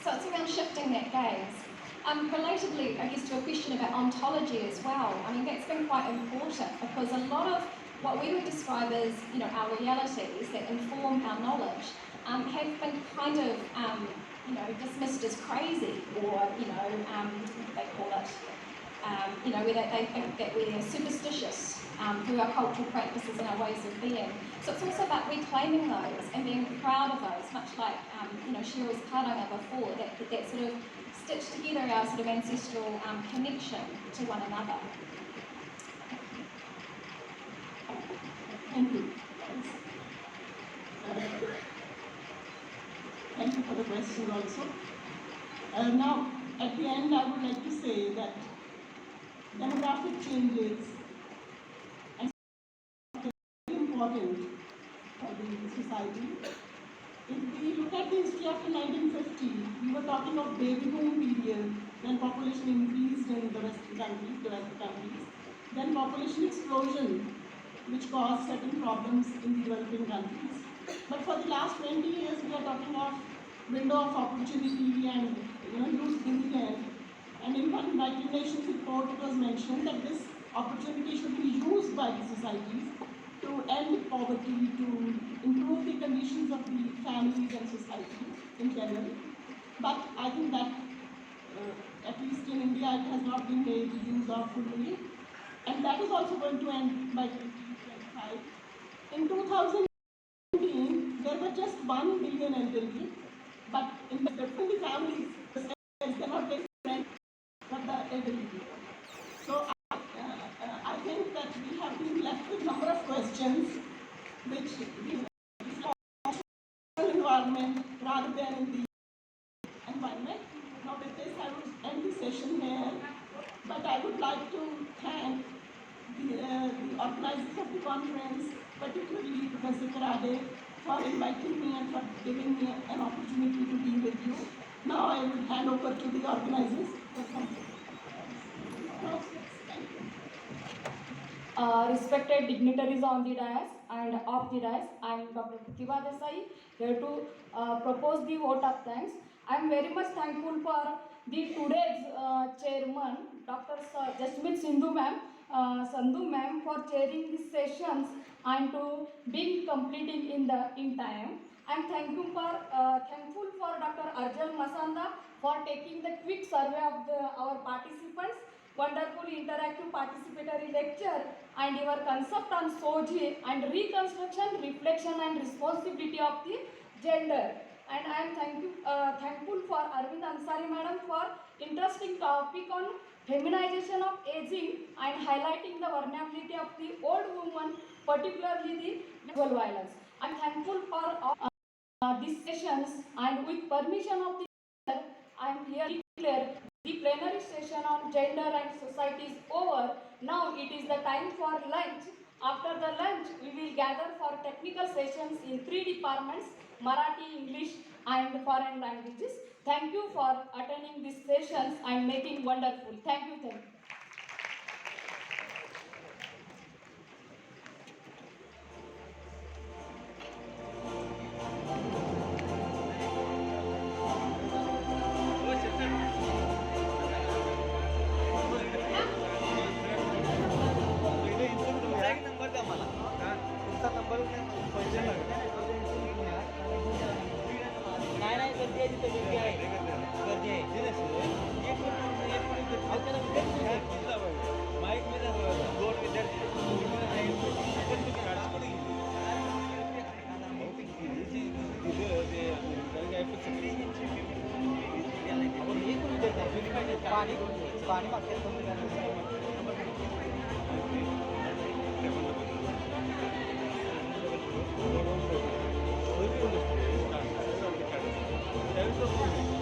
So it's around shifting that gaze. Relatedly, I guess, to a question about ontology as well, that's been quite important, because a lot of what we would describe as, our realities that inform our knowledge have been kind of, dismissed as crazy, or, they call it, where they think that we're superstitious through our cultural practices and our ways of being. So it's also about reclaiming those and being proud of those, much like, Cheryl's karanga before, that sort of stitch together our sort of ancestral connection to one another. Thank you. Thank you for the question also. Now, at the end, I would like to say that demographic changes are very important for the society. If we look at the history after 1950, we were talking of baby boom period, then population increased in the Western countries, developed countries, then population explosion, which caused certain problems in the developing countries. But for the last 20 years, we are talking of window of opportunity and huge dividend. And in one United Nations report, it was mentioned that this opportunity should be used by the societies to end poverty, to improve the conditions of the families and society in general. But I think that, at least in India, it has not been made use of fully. And that is also going to end by 2025. In 2017, there were just 1 million elderly, but in the families, they cannot take rent for the elderly people. So I think that we have been left with a number of questions which we environment rather than in the environment. Now with this, I would end the session here, but I would like to thank the organizers of the conference, particularly Professor Karade, for inviting me and for giving me an opportunity to be with you. Now I will hand over to the organizers for some. Thank you. Respected dignitaries on the dais and off the dais, I am Dr. Pratibha Desai, here to propose the vote of thanks. I am very much thankful for the today's chairman, Dr. Jasmeet Sindhu ma'am, Sandhu ma'am for chairing these sessions and to being completing in time. I'm thankful for Dr. Arjun Masanda for taking the quick survey of our participants, wonderful interactive participatory lecture, and your concept on SOGI and reconstruction, reflection, and responsibility of the gender. And I am thankful for Arvind Ansari madam for interesting topic on feminization of aging and highlighting the vulnerability of the old woman, particularly the visual violence. I am thankful for these sessions, and with permission of the chair, I am here to declare the plenary session on gender and society is over. Now it is the time for lunch. After the lunch, we will gather for technical sessions in 3 departments, Marathi, English, and foreign languages. Thank you for attending these sessions and making wonderful. Thank you. Thank you. There is a